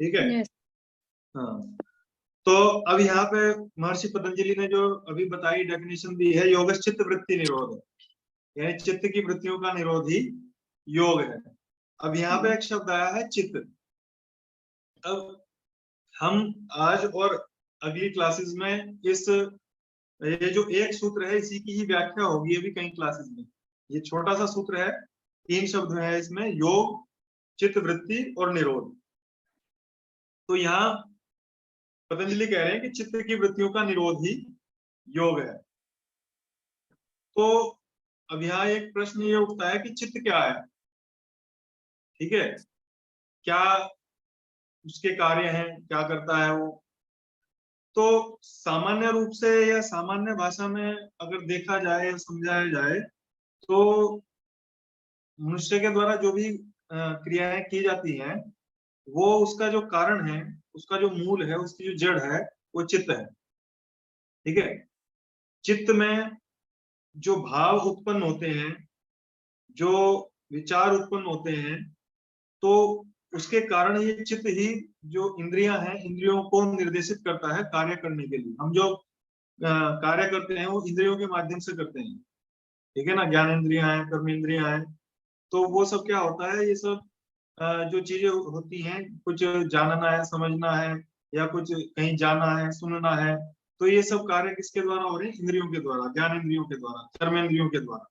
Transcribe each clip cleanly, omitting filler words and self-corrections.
ठीक है। Yes. हाँ, तो अब यहाँ पे महर्षि पतंजलि ने जो अभी बताई डेफिनेशन दी है, योग चित्त वृत्ति निरोध है, यानी चित्त की वृत्तियों का निरोध ही योग है। अब यहाँ पे एक शब्द आया है चित्त। अब हम आज और अगली क्लासेस में ये जो एक सूत्र है इसी की ही व्याख्या होगी अभी कई क्लासेस में। ये छोटा सा सूत्र है, 3 शब्द है इसमें, योग, चित्त वृत्ति और निरोध। तो यहाँ पतंजलि कह रहे हैं कि चित्त की वृत्तियों का निरोध ही योग है। तो अब यहाँ एक प्रश्न ये उठता है कि चित्त क्या है, ठीक है, क्या उसके कार्य हैं, क्या करता है वो। तो सामान्य रूप से या सामान्य भाषा में अगर देखा जाए या समझाया जाए तो मनुष्य के द्वारा जो भी क्रियाएं की जाती हैं वो उसका जो कारण है, उसका जो मूल है, उसकी जो जड़ है वो चित्त है। ठीक है। चित्त में जो भाव उत्पन्न होते हैं, जो विचार उत्पन्न होते हैं, तो उसके कारण ये चित्त ही जो इंद्रियां हैं, इंद्रियों को निर्देशित करता है कार्य करने के लिए। हम जो कार्य करते हैं वो इंद्रियों के माध्यम से करते हैं, ठीक है ना। ज्ञान इंद्रियां हैं, कर्म इंद्रियां हैं, तो वो सब क्या होता है, ये सब जो चीजें होती हैं, कुछ जानना है, समझना है, या कुछ कहीं जाना है, सुनना है, तो ये सब कार्य किसके द्वारा हो रहे हैं? इंद्रियों के द्वारा, ज्ञान इंद्रियों के द्वारा, कर्म इंद्रियों के द्वारा।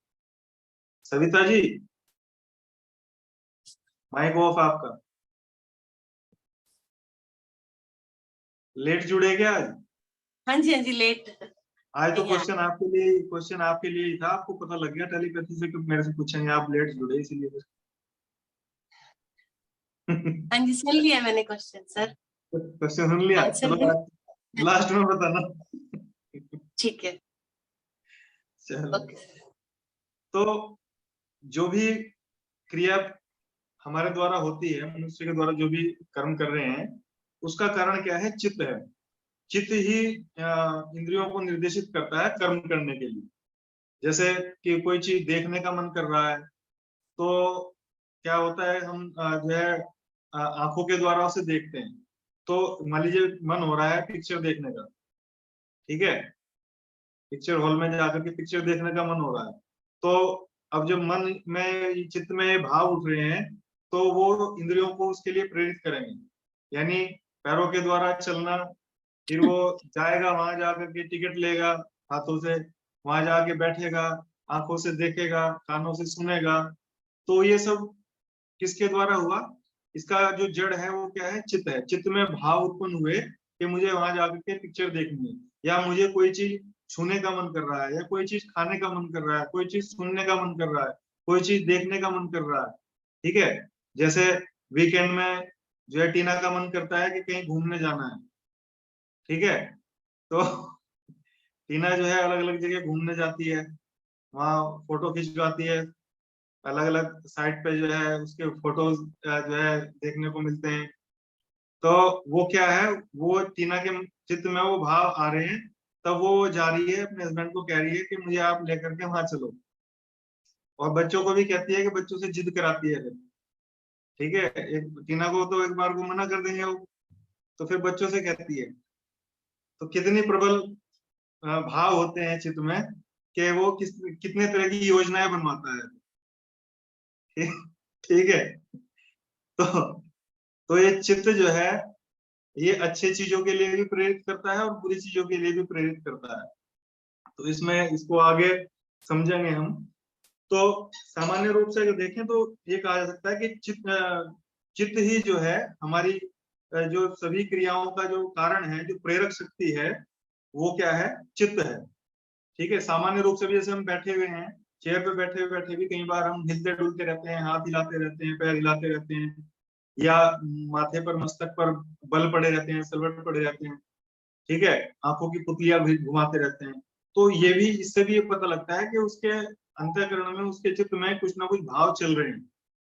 सविता जी, माइक ऑफ आपका। लेट जुड़े क्या आज? हाँ जी लेट। आज तो क्वेश्चन आपके लिए ही था, आपको पता लग गया टेलीपैथी से कि मेरे से पूछेंगे, आप लेट जुड़े इसलिए। हाँ जी सुन लिया मैंने क्वेश्चन सर। क्वेश्चन सुन लिया, चलो लास्ट में बताना। ठीक है। चलो, तो जो भी क्रिया हमारे द्वारा होती है, मनुष्य के द्वारा जो भी कर्म कर रहे हैं, उसका कारण क्या है? चित्त है। चित्त ही इंद्रियों को निर्देशित करता है कर्म करने के लिए। जैसे कि कोई चीज देखने का मन कर रहा है, तो क्या होता है, हम जो है आंखों के द्वारा उसे देखते हैं। तो मान लीजिए मन हो रहा है पिक्चर देखने का, ठीक है, पिक्चर हॉल में जाकर के पिक्चर देखने का मन हो रहा है। तो अब जब मन में, चित्त में भाव उठ रहे हैं, तो वो इंद्रियों को उसके लिए प्रेरित करेंगे। यानी पैरों के द्वारा चलना, फिर वो जाएगा वहां जाकर के टिकट लेगा हाथों से, वहां जाके बैठेगा, आंखों से देखेगा, कानों से सुनेगा। तो ये सब किसके द्वारा हुआ? इसका जो जड़ है वो क्या है? चित्त है। चित्त में भाव उत्पन्न हुए कि मुझे वहां जाकर के पिक्चर देखनी है, या मुझे कोई चीज छूने का मन कर रहा है, या कोई चीज खाने का मन कर रहा है, कोई चीज सुनने का मन कर रहा है, कोई चीज देखने का मन कर रहा है। ठीक है। जैसे वीकेंड में जो है टीना का मन करता है कि कहीं घूमने जाना है, ठीक है। तो टीना जो है अलग अलग जगह घूमने जाती है, वहां फोटो खिंचवाती है, अलग अलग साइट पे जो है उसके फोटोज जो है देखने को मिलते हैं। तो वो क्या है, वो टीना के चित्त में वो भाव आ रहे हैं, तब वो जा रही है अपने हस्बैंड को कह रही है कि मुझे आप लेकर के वहां चलो। और बच्चों को भी कहती है कि बच्चों से जिद कराती है फिर, ठीक है। एक टीना को तो एक बार को मना कर देंगे वो, तो फिर बच्चों से कहती है। तो कितनी प्रबल भाव होते हैं चित्त में कि वो कितने तरह की योजनाएं बनवाता है। ठीक है। तो ये चित्त जो है, ये अच्छे चीजों के लिए भी प्रेरित करता है और बुरी चीजों के लिए भी प्रेरित करता है। तो इसमें इसको आगे समझेंगे हम। तो सामान्य रूप से अगर देखें तो ये कहा जा सकता है कि चित्त ही जो है हमारी जो सभी क्रियाओं का जो कारण है, जो प्रेरक शक्ति है, वो क्या है? चित्त है। ठीक है। सामान्य रूप से भी जैसे हम बैठे हुए हैं, चेयर पे बैठे भी कई बार हम हिलते डुलते रहते हैं, हाथ हिलाते रहते हैं, पैर हिलाते रहते हैं, या माथे पर, मस्तक पर बल पड़े रहते हैं, सलवट पड़े रहते हैं, ठीक है, आंखों की पुतलियां भी घुमाते रहते हैं। तो ये भी, इससे भी ये पता लगता है कि उसके अंतःकरण में, उसके चित्त में कुछ ना कुछ भाव चल रहे हैं।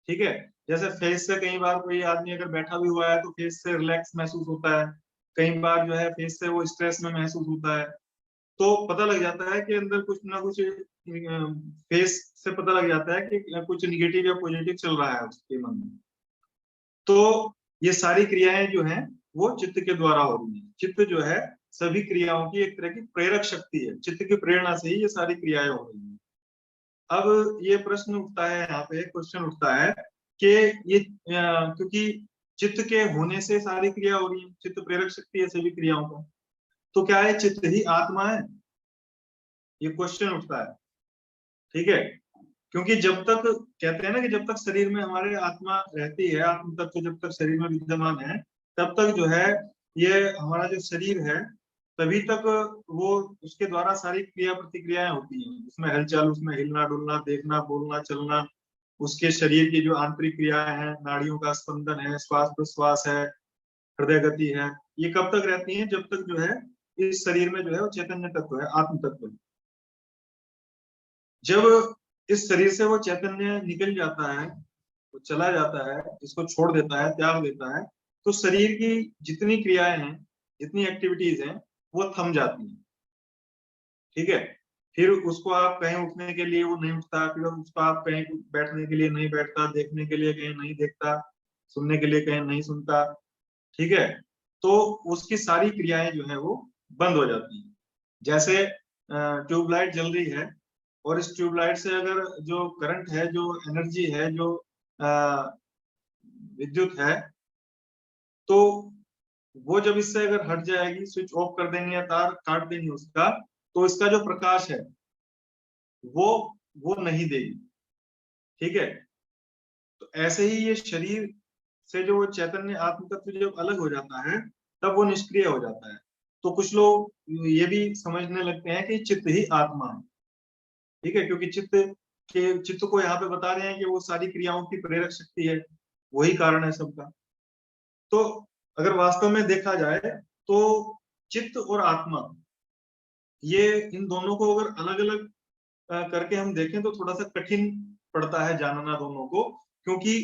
ठीक है। जैसे फेस से कई बार कोई आदमी अगर बैठा भी हुआ है तो फेस से रिलैक्स महसूस होता है, कई बार जो है फेस से वो स्ट्रेस में महसूस होता है। तो पता लग जाता है कि अंदर कुछ ना कुछ, फेस से पता लग जाता है कि कुछ निगेटिव या पॉजिटिव चल रहा है उसके मन में। तो ये सारी क्रियाएं जो हैं वो चित्त के द्वारा हो रही है। चित्त जो है सभी क्रियाओं की एक तरह की प्रेरक शक्ति है, चित्त की प्रेरणा से ही ये सारी क्रियाएं हो रही हैं। अब ये प्रश्न उठता है, यहाँ पे क्वेश्चन उठता है कि ये क्योंकि चित्त के होने से सारी क्रिया हो रही है, चित्त प्रेरक शक्ति है सभी क्रियाओं का, तो क्या है चित्त ही आत्मा है? ये क्वेश्चन उठता है। ठीक है, क्योंकि जब तक कहते हैं ना कि जब तक शरीर में हमारे आत्मा रहती है, आत्म तत्व जब तक शरीर में विद्यमान है, तब तक जो है ये हमारा जो शरीर है तभी तक वो उसके द्वारा सारी क्रिया प्रतिक्रियाएं होती हैं, उसमें हलचल, उसमें हिलना डुलना, देखना बोलना चलना, उसके शरीर की जो आंतरिक क्रियाएं हैं, नाड़ियों का स्पंदन है, श्वास प्रश्वास है, हृदय गति है, ये कब तक रहती हैं? जब तक जो है इस शरीर में जो है वो चैतन्य तत्व है, आत्म तत्व है। जब इस शरीर से वो चैतन्य निकल जाता है, वो चला जाता है, इसको छोड़ देता है, त्याग देता है, तो शरीर की जितनी क्रियाएं हैं, जितनी एक्टिविटीज हैं, वो थम जाती हैं। ठीक है, फिर उसको आप कहीं उठने के लिए वो नहीं उठता, फिर उसको आप कहीं बैठने के लिए नहीं बैठता, देखने के लिए कहीं नहीं देखता, सुनने के लिए कहीं नहीं सुनता। ठीक है, तो उसकी सारी क्रियाएं जो है वो बंद हो जाती हैं। जैसे ट्यूबलाइट जल रही है और इस ट्यूबलाइट से अगर जो करंट है, जो एनर्जी है, जो विद्युत है, तो वो जब इससे अगर हट जाएगी, स्विच ऑफ कर देंगे या तार काट देंगे उसका, तो इसका जो प्रकाश है वो वो नहीं देगी। ठीक है, तो ऐसे ही ये शरीर से जो चैतन्य आत्म तत्व जब अलग हो जाता है, तब वो निष्क्रिय हो जाता है। तो कुछ लोग ये भी समझने लगते हैं कि चित्त ही आत्मा है। ठीक है, क्योंकि चित्त को यहाँ पे बता रहे हैं कि वो सारी क्रियाओं की प्रेरक शक्ति है, वही कारण है सबका। तो अगर वास्तव में देखा जाए तो चित्त और आत्मा, ये इन दोनों को अगर अलग अलग करके हम देखें तो थोड़ा सा कठिन पड़ता है जानना दोनों को, क्योंकि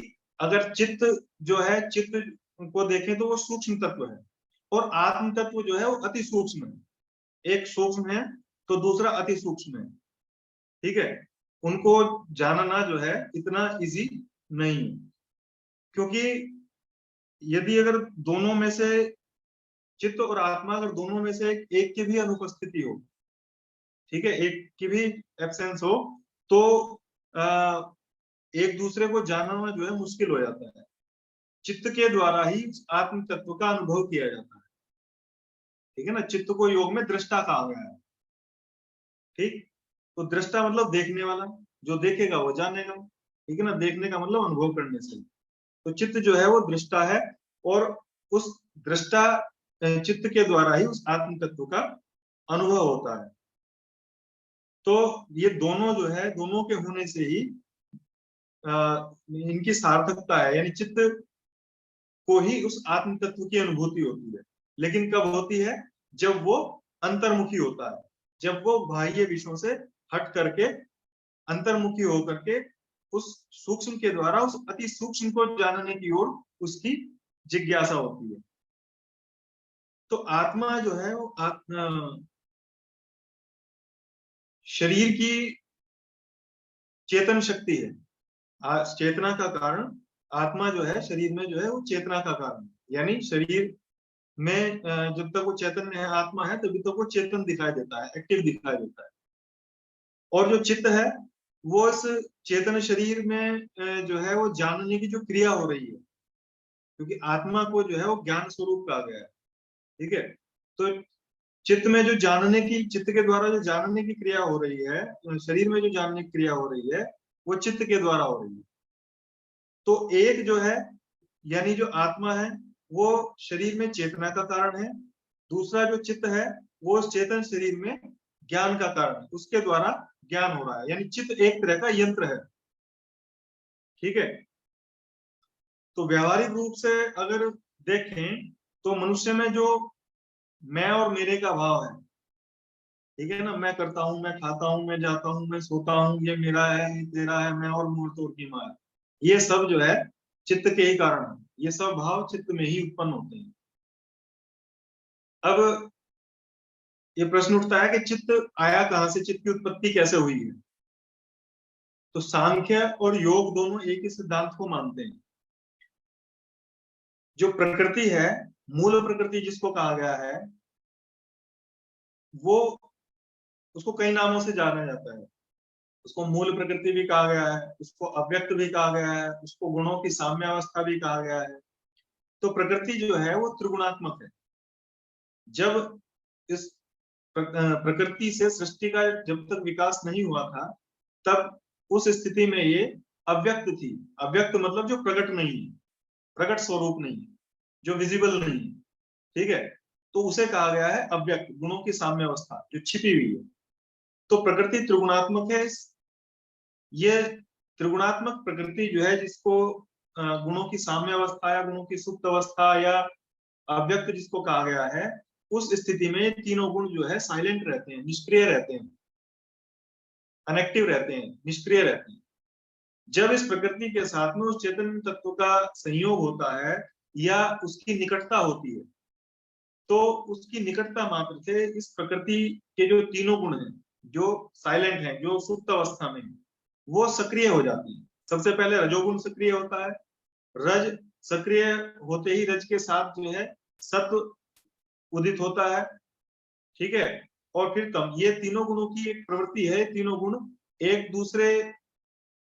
अगर चित्त जो है, चित्त को देखें तो वो सूक्ष्म तत्व है और आत्म तत्व जो है वो अति सूक्ष्म है। एक सूक्ष्म है तो दूसरा अति सूक्ष्म है। ठीक है, उनको जानना जो है इतना इजी नहीं है, क्योंकि यदि अगर दोनों में से, चित्त और आत्मा अगर दोनों में से एक की भी अनुपस्थिति हो, ठीक है, एक की भी एब्सेंस हो, तो एक दूसरे को जानना जो है मुश्किल हो जाता है। चित्त के द्वारा ही आत्म तत्व का अनुभव किया जाता है। ठीक है ना, चित्त को योग में दृष्टा कहा गया है। ठीक, तो दृष्टा मतलब देखने वाला, जो देखेगा वो जानेगा। ठीक है ना, देखने का मतलब अनुभव करने से। तो चित्त जो है वो दृष्टा है और उस दृष्टा चित्त के द्वारा ही उस आत्म तत्व का अनुभव होता है। तो ये दोनों जो है, दोनों के होने से ही इनकी सार्थकता है, यानी चित्त को ही उस आत्म तत्व की अनुभूति होती है। लेकिन कब होती है? जब वो अंतर्मुखी होता है, जब वो बाह्य विषयों से हट करके अंतर्मुखी होकर के उस सूक्ष्म के द्वारा उस अति सूक्ष्म को जानने की ओर उसकी जिज्ञासा होती है। तो आत्मा जो है वो शरीर की चेतन शक्ति है। चेतना का कारण आत्मा जो है, शरीर में जो है वो चेतना का कारण, यानी शरीर में जब तक वो चैतन्य है, आत्मा है, तभी तक वो चेतन दिखाई देता है, एक्टिव दिखाई देता है। और जो चित्त है वो इस चेतन शरीर में जो है वो जानने की जो क्रिया हो रही है, क्योंकि आत्मा को जो है वो ज्ञान स्वरूप कहा गया है। ठीक है, तो चित्त में जो जानने की, चित्त के द्वारा जो जानने की क्रिया हो रही है, शरीर में जो जानने की क्रिया हो रही है, वो चित्त के द्वारा हो रही है। तो एक जो है, यानी जो आत्मा है, वो शरीर में चेतना का कारण है। दूसरा जो चित्त है वो चेतन शरीर में ज्ञान का कारण है, उसके द्वारा ज्ञान हो रहा है, यानी चित्त एक तरह का यंत्र है। ठीक है, तो व्यावहारिक रूप से अगर देखें तो मनुष्य में जो मैं और मेरे का भाव है, ठीक है ना, मैं करता हूँ, मैं खाता हूँ, मैं जाता हूँ, मैं सोता हूँ, ये मेरा है, ये तेरा है, मैं और मोर तोड़ की मार, ये सब जो है चित्त के ही कारण है। ये सब भाव चित्त में ही उत्पन्न होते हैं। अब ये प्रश्न उठता है कि चित्त आया कहां से, चित्त की उत्पत्ति कैसे हुई है? तो सांख्य और योग दोनों एक ही सिद्धांत को मानते हैं। जो प्रकृति है, मूल प्रकृति जिसको कहा गया है, वो उसको कई नामों से जाना जाता है। उसको मूल प्रकृति भी कहा गया है, उसको अव्यक्त भी कहा गया है, उसको गुणों की साम्यावस्था भी कहा गया है। तो प्रकृति जो है वो त्रिगुणात्मक है। जब इस प्रकृति से सृष्टि का जब तक विकास नहीं हुआ था, तब उस स्थिति में ये अव्यक्त थी। अव्यक्त मतलब जो प्रकट नहीं है, प्रकट स्वरूप नहीं है, जो विजिबल नहीं है, ठीक है, तो उसे कहा गया है अव्यक्त, गुणों की साम्यावस्था जो छिपी हुई है। तो प्रकृति त्रिगुणात्मक है। ये त्रिगुणात्मक प्रकृति जो है, जिसको गुणों की साम्यावस्था या गुणों की सुप्त अवस्था या अव्यक्त जिसको कहा गया है, उस स्थिति में तीनों गुण जो है साइलेंट रहते हैं, निष्क्रिय रहते हैं, अनएक्टिव रहते हैं, निष्क्रिय रहते हैं। जब इस प्रकृति के साथ में उस चैतन्य तत्व का संयोग होता है या उसकी निकटता होती है, तो उसकी निकटता मात्र से इस प्रकृति के जो तीनों गुण हैं, जो साइलेंट हैं, जो सुप्त अवस्था में हैं, वो सक्रिय हो जाती है। सबसे पहले रजोगुण सक्रिय होता है। रज सक्रिय होते ही रज के साथ जो है सत्व उदित होता है, ठीक है। और फिर तम, ये तीनों गुणों की एक प्रवृत्ति है। तीनों गुण एक दूसरे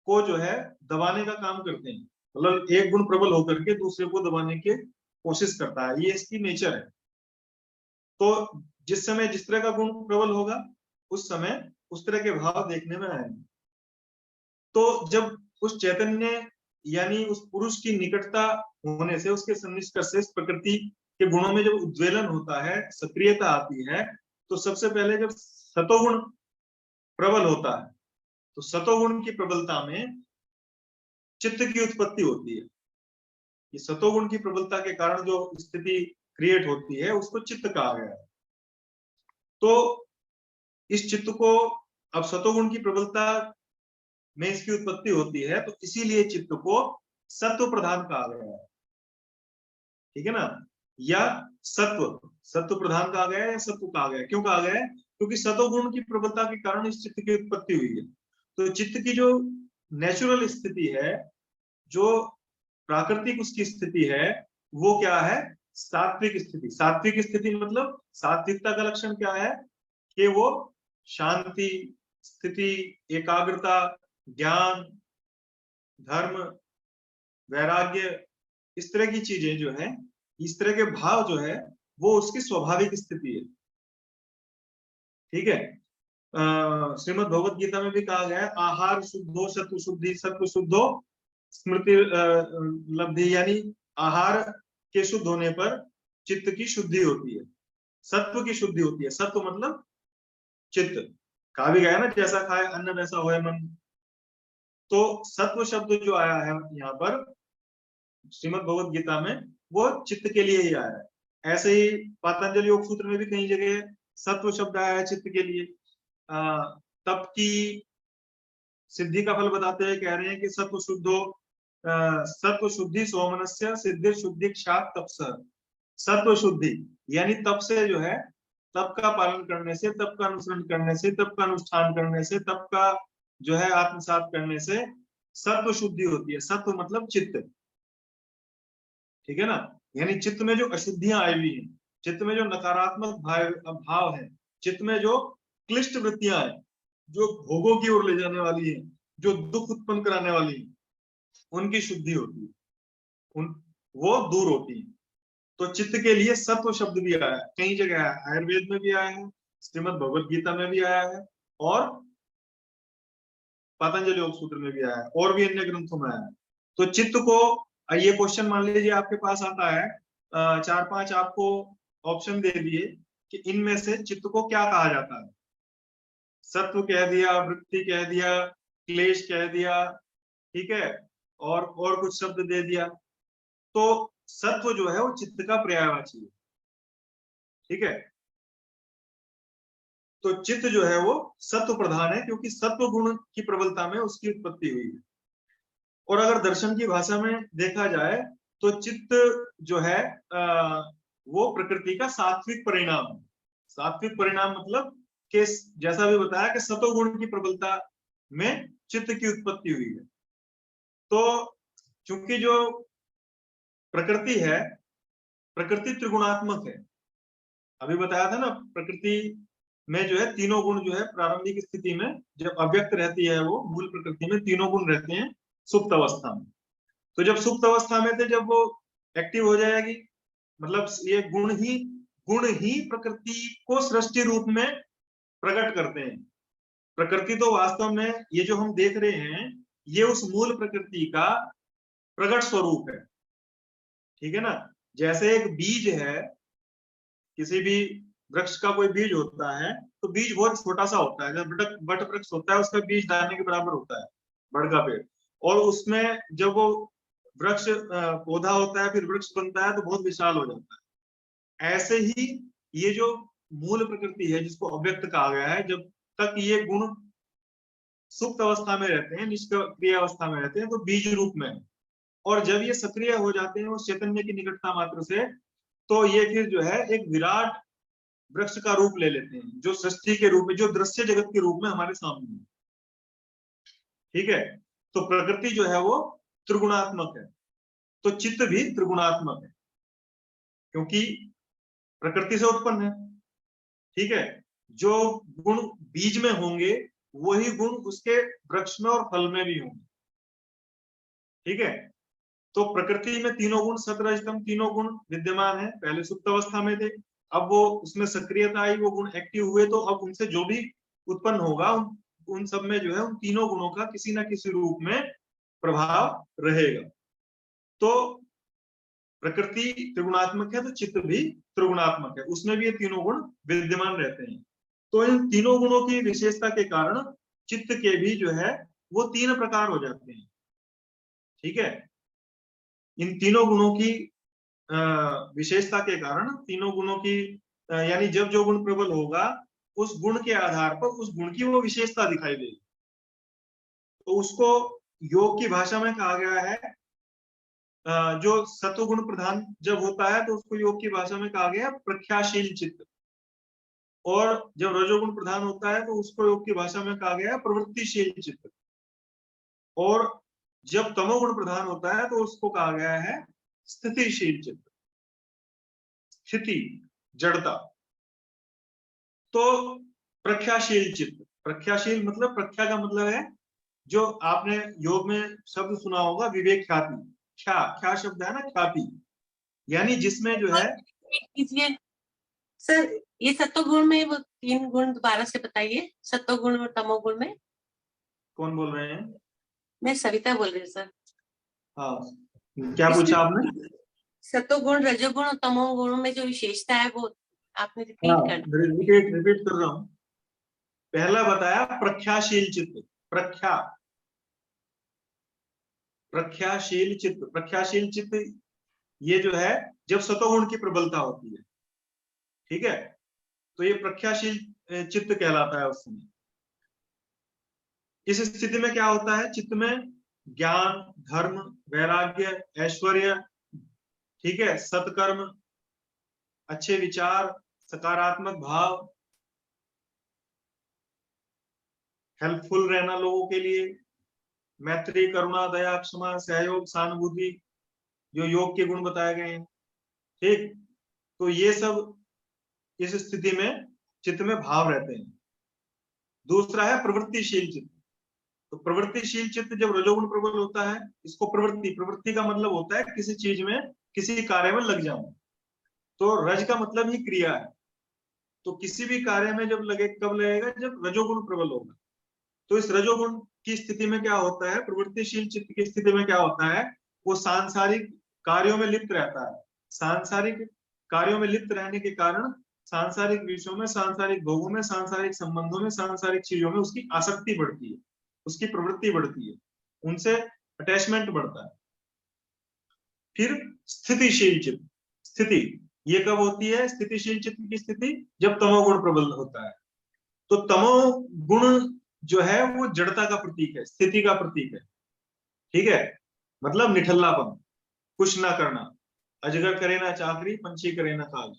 को जो है दबाने का काम करते हैं, मतलब एक गुण प्रबल होकर के दूसरे को दबाने की कोशिश करता है, ये इसकी नेचर है। तो जिस समय जिस तरह का गुण प्रबल होगा, उस समय उस तरह के भाव देखने में आएंगे। तो जब उस चैतन्य यानी उस पुरुष की निकटता होने से, उसके सन्निष्कर्ष से प्रकृति के गुणों में जब उद्वेलन होता है, सक्रियता आती है, तो सबसे पहले जब सतोगुण प्रबल होता है, तो सतोगुण की प्रबलता में चित्त की उत्पत्ति होती है। ये सतोगुण की प्रबलता के कारण जो स्थिति क्रिएट होती है, उसको चित्त कहा गया है। तो इस चित्त को, अब सतोगुण की प्रबलता में इसकी उत्पत्ति होती है, तो इसीलिए चित्त को सत्व प्रधान कहा गया है, ठीक है ना। या सत्व प्रधान कहा गया है या सत्व कहा गया है। क्यों कहा गया है? क्योंकि सतोगुण की प्रबलता के कारण इस चित्त की उत्पत्ति हुई है। तो चित्त की जो नेचुरल स्थिति है, जो प्राकृतिक उसकी स्थिति है, वो क्या है? सात्विक स्थिति। सात्विक स्थिति मतलब सात्विकता का लक्षण क्या है? कि वो शांति, स्थिति, एकाग्रता, ज्ञान, धर्म, वैराग्य, इस तरह की चीजें जो है, इस तरह के भाव जो है, वो उसकी स्वाभाविक स्थिति है, ठीक है। श्रीमद् भगवत गीता में भी कहा गया है, आहार शुद्धो सत्व शुद्धि, सत्व शुद्धो स्मृति लब्धि, यानी आहार के शुद्ध होने पर चित्त की शुद्धि होती है, सत्व की शुद्धि होती है। सत्व मतलब चित्त, कहा भी गया ना, जैसा खाए अन्न वैसा होए मन। तो सत्व शब्द जो आया है यहाँ पर श्रीमद् भगवत गीता में, वो चित्त के लिए ही आया है। ऐसे ही पतंजलि योग सूत्र में भी कई जगह सत्व शब्द आया है चित्त के लिए। तप की सिद्धि का फल बताते हैं, कह रहे हैं कि सत्व शुद्धो सत्व शुद्धि सोमनस्य सिद्धि शुद्धि क्षात तपस। सत्व शुद्धि यानी तप से जो है, तप का पालन करने से, तप का अनुसरण करने से, तप का अनुष्ठान करने से, तप का जो है आत्मसात करने से सत्व शुद्धि होती है। सत्व मतलब चित्त, ठीक है ना। यानी चित्त में जो अशुद्धियां आई हुई हैं, चित्त में जो नकारात्मक भाव है, चित्त में जो क्लिष्ट वृत्तियां हैं, जो भोगों की ओर ले जाने वाली हैं, जो दुख उत्पन्न कराने वाली हैं, उनकी शुद्धि होती है, वो दूर होती है। तो चित्त के लिए सत्व शब्द भी आया है, कई जगह आया है। आयुर्वेद में भी आया है, श्रीमद् भगवत गीता में भी आया है, और पतंजलि योग सूत्र में भी आया है, और भी अन्य ग्रंथों में आया है। तो चित्त को, ये क्वेश्चन मान लीजिए आपके पास आता है, 4-5 आपको ऑप्शन दे दिए कि इनमें से चित्त को क्या कहा जाता है। सत्व कह दिया, वृत्ति कह दिया, क्लेश कह दिया, ठीक है, और कुछ शब्द दे दिया। तो सत्व जो है वो चित्त का पर्यायवाची है, ठीक है। तो चित्त जो है वो सत्व प्रधान है, क्योंकि सत्व गुण की प्रबलता में उसकी उत्पत्ति हुई है। और अगर दर्शन की भाषा में देखा जाए, तो चित्त जो है वो प्रकृति का सात्विक परिणाम है। सात्विक परिणाम मतलब कि जैसा भी बताया कि सतोगुण की प्रबलता में चित्त की उत्पत्ति हुई है। तो चूंकि जो प्रकृति है प्रकृति त्रिगुणात्मक है। अभी बताया था ना, प्रकृति में जो है तीनों गुण जो है प्रारंभिक स्थिति में जब अव्यक्त रहती है, वो मूल प्रकृति में तीनों गुण रहते हैं सुप्त अवस्था में। तो जब सुप्त अवस्था में थे, जब वो एक्टिव हो जाएगी, मतलब ये गुण ही प्रकृति को सृष्टि रूप में प्रकट करते हैं। प्रकृति तो वास्तव में ये जो हम देख रहे हैं, ये उस मूल प्रकृति का प्रकट स्वरूप है। ठीक है ना। जैसे एक बीज है, किसी भी वृक्ष का कोई बीज होता है, तो बीज बहुत छोटा सा होता है। जब बट वृक्ष होता है, उसका बीज दाने के बराबर होता है, बड़ का पेड़। और उसमें जब वो वृक्ष पौधा होता है, फिर वृक्ष बनता है, तो बहुत विशाल हो जाता है। ऐसे ही ये जो मूल प्रकृति है, जिसको अव्यक्त कहा गया है, जब तक ये गुण सुप्त अवस्था में रहते हैं, निष्क्रिय अवस्था में रहते हैं, तो बीज रूप में। और जब ये सक्रिय हो जाते हैं उस चैतन्य की निकटता मात्र से, तो ये फिर जो है एक विराट वृक्ष का रूप ले लेते हैं, जो सृष्टि के रूप में, जो दृश्य जगत के रूप में हमारे सामने है। ठीक है। तो प्रकृति जो है वो त्रिगुणात्मक है, तो चित्त भी त्रिगुणात्मक है, क्योंकि प्रकृति से उत्पन्न है। ठीक है। जो गुण बीज में होंगे, वही गुण उसके वृक्ष में और फल में भी होंगे। ठीक है। तो प्रकृति में तीनों गुण, सतरजतम तीनों गुण विद्यमान है। पहले सुप्त अवस्था में थे, अब वो उसमें सक्रियता आई, वो गुण एक्टिव हुए, तो अब उनसे जो भी उत्पन्न होगा, उन सब में जो है उन तीनों गुणों का किसी ना किसी रूप में प्रभाव रहेगा। तो प्रकृति त्रिगुणात्मक है, तो चित्त भी त्रिगुणात्मक है, उसमें भी ये तीनों गुण विद्यमान रहते हैं। तो इन तीनों गुणों की विशेषता के कारण चित्त के भी जो है वो तीन प्रकार हो जाते हैं। ठीक है। इन तीनों गुणों की विशेषता के कारण, तीनों गुणों की यानी जब जो गुण प्रबल होगा, उस गुण के आधार पर उस गुण की वो विशेषता दिखाई देगी। तो उसको योग की भाषा में कहा गया है, जो सत्वगुण प्रधान जब होता है, तो उसको योग की भाषा में कहा गया प्रख्याशील चित्त। और जब रजोगुण प्रधान होता है, तो उसको योग की भाषा में कहा गया प्रवृत्तिशील चित्त। और जब तमोगुण प्रधान होता है, तो उसको कहा गया है स्थितिशील चित्त। स्थिति, जड़ता। तो प्रख्याशील चित्त, प्रख्याशील मतलब, प्रख्या का मतलब है, जो आपने योग में शब्द सुना होगा विवेक ख्याति। ख्या शब्द है ना, ख्याति, यानी जिसमें जो है। कीजिए सर, ये सत्वगुण में वो तीन गुण दोबारा से बताइए, सत्वगुण और तमोगुण में। कौन बोल रहे हैं? मैं सविता बोल रही हूँ सर। हाँ, क्या पूछा आपने? सत्वगुण, रजोगुण और तमोगुण में जो विशेषता है, वो आपने रिपीट कर रहा हूँ। पहला बताया प्रख्याशील चित्त, प्रख्याशील चित्त। प्रख्याशील चित्त ये जो है जब सतोगुण की प्रबलता होती है। ठीक है। तो ये प्रख्याशील चित्त कहलाता है उस समय। इस स्थिति में क्या होता है? चित्त में ज्ञान, धर्म, वैराग्य, ऐश्वर्य, ठीक है, सत्कर्म, अच्छे विचार, सकारात्मक भाव, हेल्पफुल रहना लोगों के लिए, मैत्री, करुणा, दया, क्षमा, सहयोग, सहानुभूति, जो योग के गुण बताए गए हैं। ठीक। तो ये सब इस स्थिति में चित्त में भाव रहते हैं। दूसरा है प्रवृत्तिशील चित्त। तो प्रवृत्तिशील चित्त जब रजोगुण प्रबल होता है, इसको प्रवृत्ति का मतलब होता है किसी चीज में, किसी कार्य में लग जाना। तो रज का मतलब ही क्रिया है। तो किसी भी कार्य में जब लगे, कब लगेगा? जब रजोगुण प्रबल होगा। तो इस रजोगुण की स्थिति में क्या होता है? प्रवृत्तिशील चित्त की स्थिति में क्या होता है? वो सांसारिक कार्यों में लिप्त रहता है। सांसारिक कार्यों में लिप्त रहने के कारण सांसारिक विषयों में, सांसारिक भोगों में, सांसारिक संबंधों में, सांसारिक चीजों में उसकी आसक्ति बढ़ती है, उसकी प्रवृत्ति बढ़ती है, उनसे अटैचमेंट बढ़ता है। फिर स्थितिशील चित्त। स्थिति ये कब होती है? स्थितिशील चित्त की स्थिति जब तमोगुण प्रबल होता है। तो तमोगुण जो है वो जड़ता का प्रतीक है, स्थिति का प्रतीक है। ठीक है। मतलब निठल्लापन, कुछ ना करना, अजगर करे ना चाकरी, पंछी करे ना काज।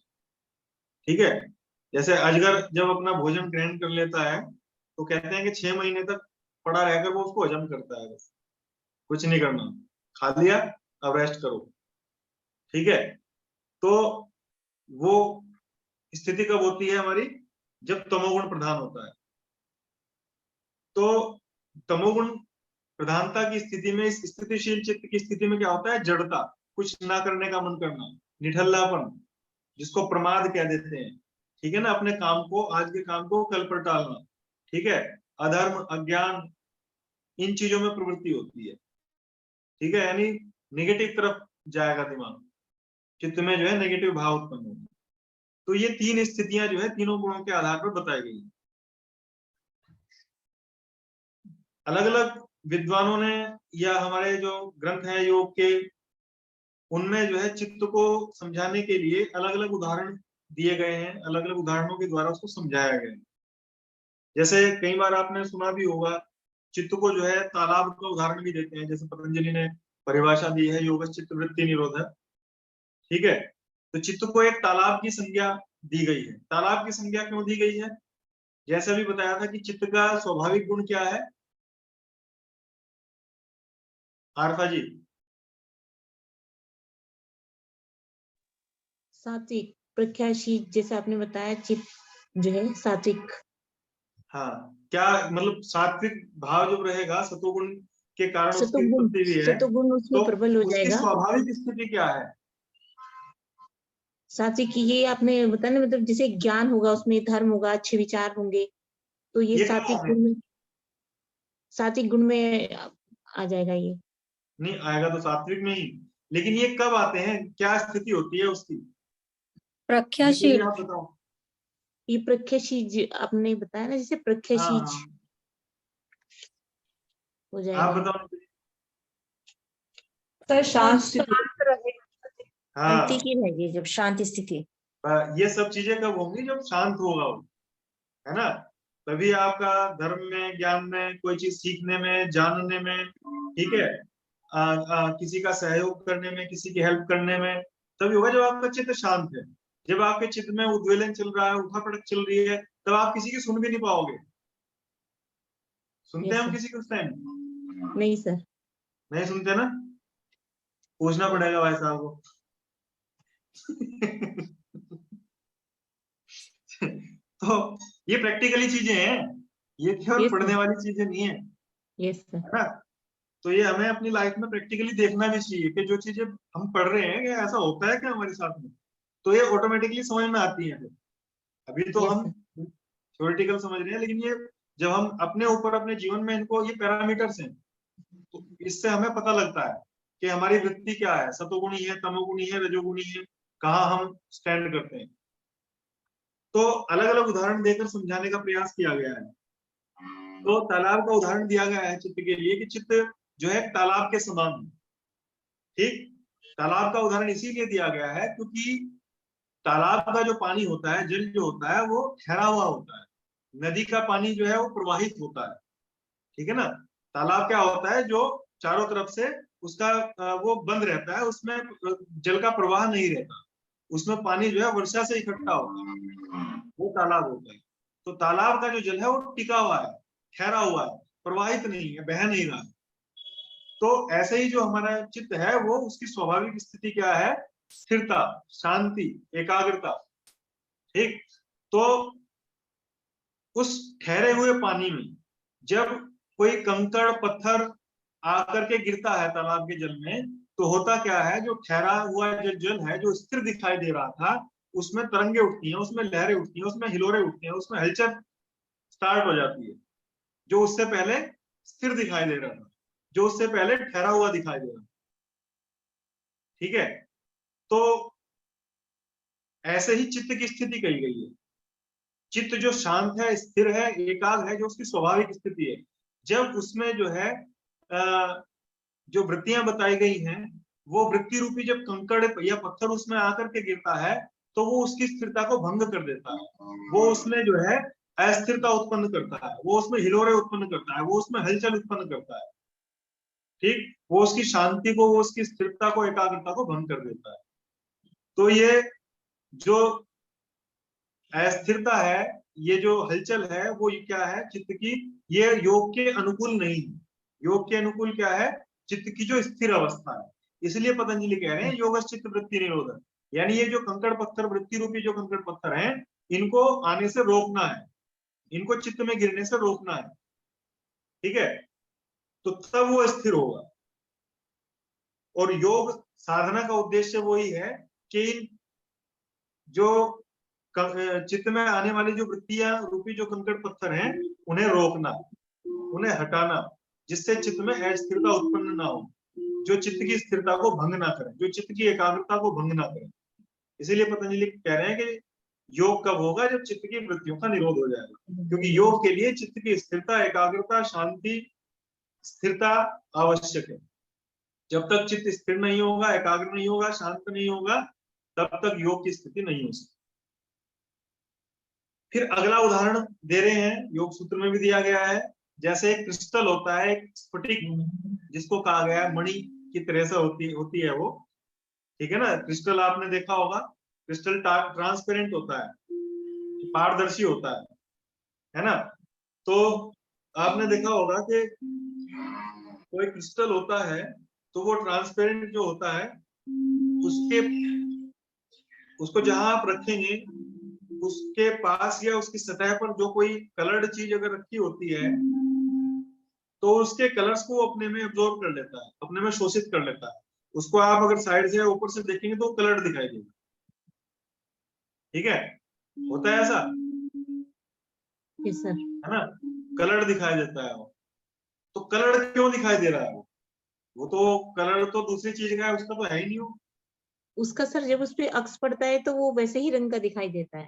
ठीक है। जैसे अजगर जब अपना भोजन ग्रहण कर लेता है, तो कहते हैं कि 6 महीने तक पड़ा रहकर वो उसको हजम करता है, बस कुछ नहीं करना, खा लिया, अब रेस्ट करो। ठीक है। तो वो स्थिति कब होती है हमारी, जब तमोगुण प्रधान होता है। तो तमोगुण प्रधानता की स्थिति में, इस स्थितिशील चित्त की स्थिति में क्या होता है, जड़ता, कुछ ना करने का मन करना, निठल्लापन, जिसको प्रमाद कह देते हैं, ठीक है ना, अपने काम को, आज के काम को कल पर टालना, ठीक है, अधर्म, अज्ञान, इन चीजों में प्रवृत्ति होती है, ठीक है, यानी नेगेटिव तरफ जाएगा दिमाग, चित्त में जो है नेगेटिव भाव उत्पन्न होगा। तो ये तीन स्थितियां जो है तीनों गुणों के आधार पर बताई गई। अलग अलग विद्वानों ने या हमारे जो ग्रंथ हैं योग के, उनमें जो है चित्त को समझाने के लिए अलग अलग उदाहरण दिए गए हैं, अलग अलग उदाहरणों के द्वारा उसको समझाया गया है। जैसे कई बार आपने सुना भी होगा, चित्त को जो है तालाब का उदाहरण भी देते हैं, जैसे पतंजलि ने परिभाषा दी है, योग चित्त वृत्ति निरोध है, ठीक है। तो चित्त को एक तालाब की संज्ञा दी गई है। तालाब की संज्ञा क्यों दी गई है, जैसे अभी बताया था कि चित्त का स्वाभाविक गुण क्या है, आरफा जी? सात्विक, प्रत्याशील, जैसे आपने बताया चित्त जो है सात्विक। हाँ, क्या मतलब सात्विक भाव जब रहेगा, सतोगुण के कारण उसकी उत्पत्ति भी है, सतोगुण उसमें तो प्रबल हो उसकी जाएगा। स्वाभाविक स्थिति क्या है? सात्विक, ये आपने बताया ना, मतलब जैसे ज्ञान होगा, उसमें धर्म होगा, अच्छे विचार होंगे, तो ये सात्विक गुण में आ जाएगा। ये नहीं आएगा तो सात्विक में ही, लेकिन ये कब आते हैं, क्या स्थिति होती है उसकी? प्रख्याशील, आप बताओ। ये प्रख्याशील आपने बताया ना, जैसे प्रख्याशील हो जाएगा। आप बताओ। तो शांत रहे, हाँ, शांति की रहेगी जब शांति स्थिति। ये सब चीजें कब होंगी, जब शांत होगा वो, है ना, तभी आपका धर्म में, ज्ञान में, कोई चीज सीखने में, जानने में, ठीक है, किसी का सहयोग करने में, किसी की हेल्प करने में, तभी होगा जब आपका चित्त शांत है। जब आपके चित्त में उद्वेलन चल रहा है, उठापटक चल रही है, तब आप किसी की सुन भी नहीं पाओगे। सुनते हैं हम किसी को उस टाइम? नहीं सर, नहीं सुनते ना, पूछना पड़ेगा भाई साहब को। तो ये प्रैक्टिकली चीजें हैं, ये केवल पढ़ने वाली चीजें नहीं है, यस सर, है ना। तो ये हमें अपनी लाइफ में प्रैक्टिकली देखना भी चाहिए कि जो चीजें हम पढ़ रहे हैं, ऐसा होता है क्या हमारे साथ में, तो ये ऑटोमेटिकली समझ में आती है। अभी तो हम थ्योरेटिकल समझ रहे हैं, लेकिन ये जब हम अपने ऊपर, अपने जीवन में इनको, ये पैरामीटर्स हैं, तो इससे हमें पता लगता है कि हमारी वृत्ति क्या है, सतोगुणी है, तमोगुणी है, रजोगुणी है, कहाँ हम स्टैंड करते हैं। तो अलग अलग उदाहरण देकर समझाने का प्रयास किया गया है। तो तालाब का उदाहरण दिया गया है चित्त के लिए, कि चित्त जो है तालाब के समान है, ठीक। तालाब का उदाहरण इसीलिए दिया गया है क्योंकि तालाब का जो पानी होता है, जल जो होता है, वो ठहरा हुआ होता है। नदी का पानी जो है वो प्रवाहित होता है, ठीक है ना। तालाब क्या होता है, जो चारों तरफ से उसका वो बंद रहता है, उसमें जल का प्रवाह नहीं रहता, उसमें पानी जो है वर्षा से इकट्ठा होता है, वो तालाब होता है। तो तालाब का जो जल है वो टिका हुआ है, ठहरा हुआ है, प्रवाहित नहीं है, बह नहीं रहा है। तो ऐसे ही जो हमारा चित्त है, वो उसकी स्वाभाविक स्थिति क्या है, स्थिरता, शांति, एकाग्रता, ठीक। तो उस ठहरे हुए पानी में जब कोई कंकड़ पत्थर आकर के गिरता है तालाब के जल में, तो होता क्या है, जो ठहरा हुआ जो जल है, जो स्थिर दिखाई दे रहा था, उसमें तरंगे उठती हैं, उसमें लहरें उठती हैं, उसमें हिलोरे उठती हैं, उसमें हलचल स्टार्ट हो जाती है। जो उससे पहले स्थिर दिखाई दे रहा था, जो उससे पहले ठहरा हुआ दिखाई दे रहा, ठीक है। तो ऐसे ही चित्त की स्थिति कही गई है। चित्त जो शांत है, स्थिर है, एकाग्र है, जो उसकी स्वाभाविक स्थिति है, जब उसमें जो है जो वृत्तियां बताई गई हैं, वो वृत्ति रूपी जब कंकड़ या पत्थर उसमें आकर के गिरता है, तो वो उसकी स्थिरता को भंग कर देता है, वो उसमें जो है अस्थिरता उत्पन्न करता है, वो उसमें हिलोरे उत्पन्न करता है, वो उसमें हलचल उत्पन्न करता है, ठीक। वो उसकी शांति को, वो उसकी स्थिरता को, एकाग्रता को भंग कर देता है। तो ये जो अस्थिरता है, ये जो हलचल है, वो क्या है चित्त की, ये योग के अनुकूल नहीं है। योग के अनुकूल क्या है, चित्त की जो स्थिर अवस्था है। इसलिए पतंजलि कह रहे हैं योग चित्त वृत्ति निरोध। यानी ये जो कंकड़ पत्थर, वृत्ति रूपी जो कंकड़ पत्थर हैं, इनको आने से रोकना है, इनको चित्त में गिरने से रोकना है। ठीक है, तो तब वो स्थिर होगा। और योग साधना का उद्देश्य वही है कि जो चित्त में आने वाली जो वृत्तियां रूपी जो कंकड़ पत्थर हैं, उन्हें रोकना, उन्हें हटाना, जिससे चित्त में अस्थिरता उत्पन्न ना हो, जो चित्त की स्थिरता को भंग ना करे, जो चित्त की एकाग्रता को भंग ना करे। इसीलिए पतंजलि कह रहे हैं कि योग कब होगा, जब चित्त की वृत्तियों का निरोध हो जाएगा। क्योंकि योग के लिए चित्त की स्थिरता, एकाग्रता, शांति, स्थिरता आवश्यक है। जब तक चित्त स्थिर नहीं होगा, एकाग्र नहीं होगा, शांत नहीं होगा, तब तक योग की स्थिति नहीं हो सकती। फिर अगला उदाहरण दे रहे हैं, योग सूत्र में भी दिया गया है। जैसे एक क्रिस्टल होता है, एक स्फटिक, जिसको कहा गया है मणि की तरह से होती है वो। ठीक है ना, क्रिस्टल आपने देखा होगा, क्रिस्टल ट्रांसपेरेंट होता है, पारदर्शी होता है ना। तो आपने देखा होगा कि कोई क्रिस्टल होता है तो वो ट्रांसपेरेंट जो होता है, उसको जहां आप रखेंगे, उसके पास या उसकी सतह पर जो कोई कलर्ड चीज अगर रखी होती है, तो उसके कलर्स को अपने में एब्जॉर्ब कर लेता है, अपने में शोषित कर लेता है। उसको आप अगर साइड से ऊपर से देखेंगे तो कलर्ड दिखाई देगा। ठीक है, होता है ऐसा, यस सर। है ना, कलर्ड दिखाई देता है वो। तो कलर्ड क्यों दिखाई दे रहा है वो तो कलर तो दूसरी चीज का है, उसका तो है ही नहीं वो। उसका सर जब उस पे अक्स पड़ता है तो वो वैसे ही रंग का दिखाई देता है।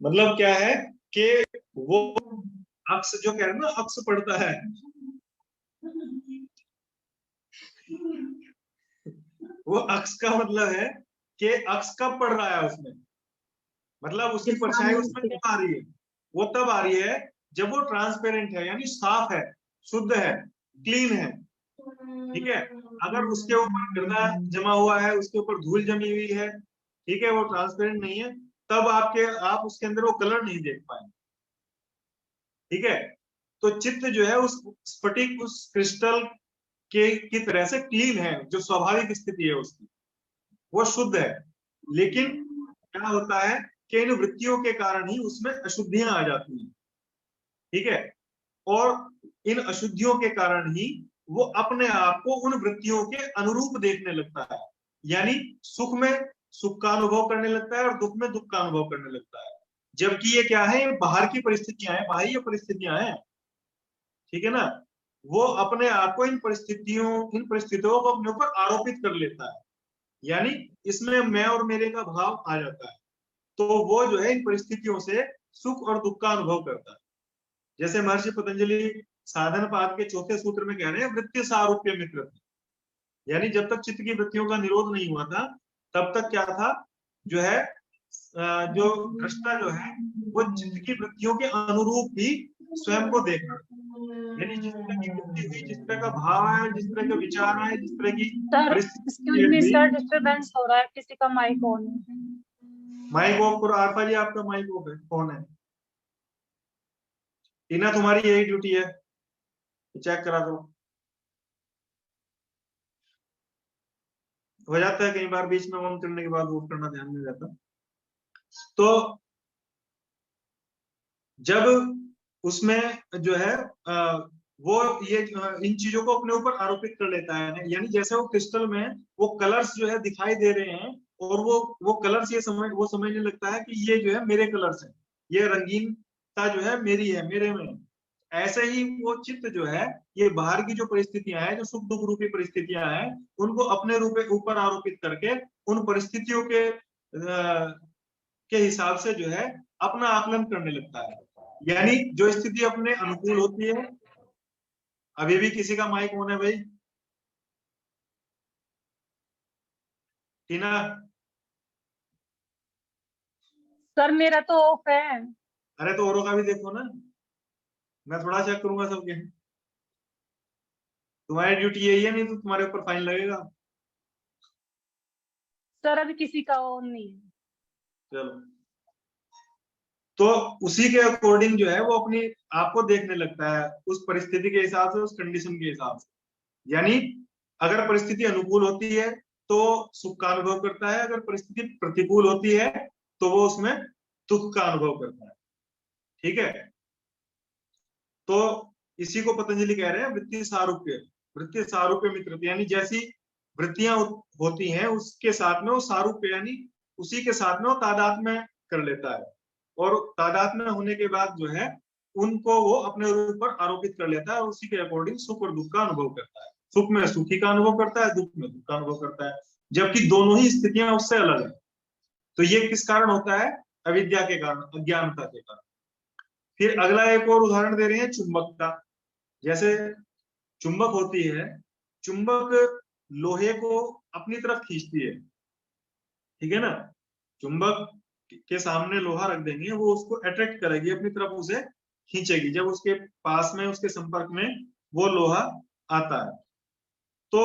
मतलब क्या है कि वो अक्स जो कह रहे हैं ना, अक्स पड़ता है, वो अक्स का मतलब है कि अक्स कब पड़ रहा है उसमें, मतलब उसकी परछाई उसमें कब आ रही है, वो तब आ रही है जब वो ट्रांसपेरेंट है, यानी साफ है, शुद्ध है, क्लीन है। ठीक है, अगर उसके ऊपर गर्दा जमा हुआ है, उसके ऊपर धूल जमी हुई है, ठीक है, वो ट्रांसपेरेंट नहीं है, तब आप उसके अंदर वो कलर नहीं देख पाएंगे। ठीक है, तो चित्त जो है उस स्फटिक, उस क्रिस्टल की तरह से क्लीन है, जो स्वाभाविक स्थिति है उसकी, वो शुद्ध है। लेकिन क्या होता है कि इन वृत्तियों के कारण ही उसमें अशुद्धियां आ जाती हैं। ठीक है, और इन अशुद्धियों के कारण ही वो अपने आप को उन वृत्तियों के अनुरूप देखने लगता है, यानी सुख में सुख का अनुभव करने लगता है और दुख में दुख का अनुभव करने लगता है। जबकि ये क्या है, बाहर की परिस्थितियां हैं, बाह्य परिस्थितियां हैं। ठीक है ना, वो अपने आप को इन परिस्थितियों को अपने ऊपर आरोपित कर लेता है, यानी इसमें मैं और मेरे का भाव आ जाता है। तो वो जो है इन परिस्थितियों से सुख और दुख का अनुभव करता है। जैसे महर्षि पतंजलि साधन पाद के चौथे सूत्र में कह रहे हैं, वृत्ति सारूप्य मित्र, यानी जब तक चित्त की वृत्तियों का निरोध नहीं हुआ था, तब तक क्या था, जो है जो दृष्टा जो है वो चित्त की वृत्तियों के अनुरूप ही स्वयं को देखना, यानी जिस तरह की वृत्ति हुई, जिस तरह का भाव है, जिस तरह के विचार आए, जिस तरह की sir excuse me sir, disturbance हो रहा है, किसी का माइक ऑन है। माइक ऑफ करो। आरपा जी आपका माइक ऑफ है, कौन है? टीना तुम्हारी यही ड्यूटी है, चेक करा दो। हो जाता है कई बार बीच में ऑन करने के बाद ऑफ करना ध्यान नहीं रहता। तो जब उसमें जो है वो ये इन चीजों को अपने ऊपर आरोपित कर लेता है, यानी जैसे वो क्रिस्टल में वो कलर्स जो है दिखाई दे रहे हैं, और वो कलर्स वो समझने लगता है कि ये जो है मेरे कलर्स हैं, ये रंगीनता जो है मेरी है, मेरे में। ऐसे ही वो चित्त जो है, ये बाहर की जो परिस्थितियां हैं, जो सुख दुख रूपी परिस्थितियां हैं, उनको अपने रूप ऊपर आरोपित करके उन परिस्थितियों के हिसाब से जो है अपना आकलन करने लगता है। यानी जो स्थिति अपने अनुकूल होती है। अभी भी किसी का माइक ऑन है भाई? टीना? सर मेरा तो ऑफ है। अरे तो औरों का भी देखो ना, मैं थोड़ा चेक करूंगा सबके। तुम्हारी ड्यूटी यही है, नहीं तो तुम्हारे ऊपर फाइन लगेगा। सर अभी किसी का ऑन नहीं है। चलो, तो उसी के अकॉर्डिंग जो है वो अपनी आपको देखने लगता है, उस परिस्थिति के हिसाब से, उस कंडीशन के हिसाब से। यानी अगर परिस्थिति अनुकूल होती है तो सुख का अनुभव करता है, अगर परिस्थिति प्रतिकूल होती है तो वो उसमें दुख का अनुभव करता है। ठीक है, तो इसी को पतंजलि कह रहे हैं वृत्ति सारूप्य। वृत्ति सारूप्य मित्र, यानी जैसी वृत्तियां होती हैं उसके साथ में वो सारूप्य यानी उसी के साथ में वो तादात्म्य कर लेता है, और तादात्म्य होने के बाद जो है उनको वो अपने ऊपर आरोपित कर लेता है और उसी के अकॉर्डिंग सुख और दुख का अनुभव करता है। सुख में सुखी का अनुभव करता है, दुख में दुख का अनुभव करता है, जबकि दोनों ही स्थितियां उससे अलग है। तो ये किस कारण होता है? अविद्या के कारण, अज्ञानता के कारण। फिर अगला एक और उदाहरण दे रहे हैं चुंबक का। जैसे चुंबक होती है, चुंबक लोहे को अपनी तरफ खींचती है, ठीक है ना। चुंबक के सामने लोहा रख देंगे, वो उसको अट्रैक्ट करेगी अपनी तरफ, उसे खींचेगी जब उसके पास में, उसके संपर्क में वो लोहा आता है। तो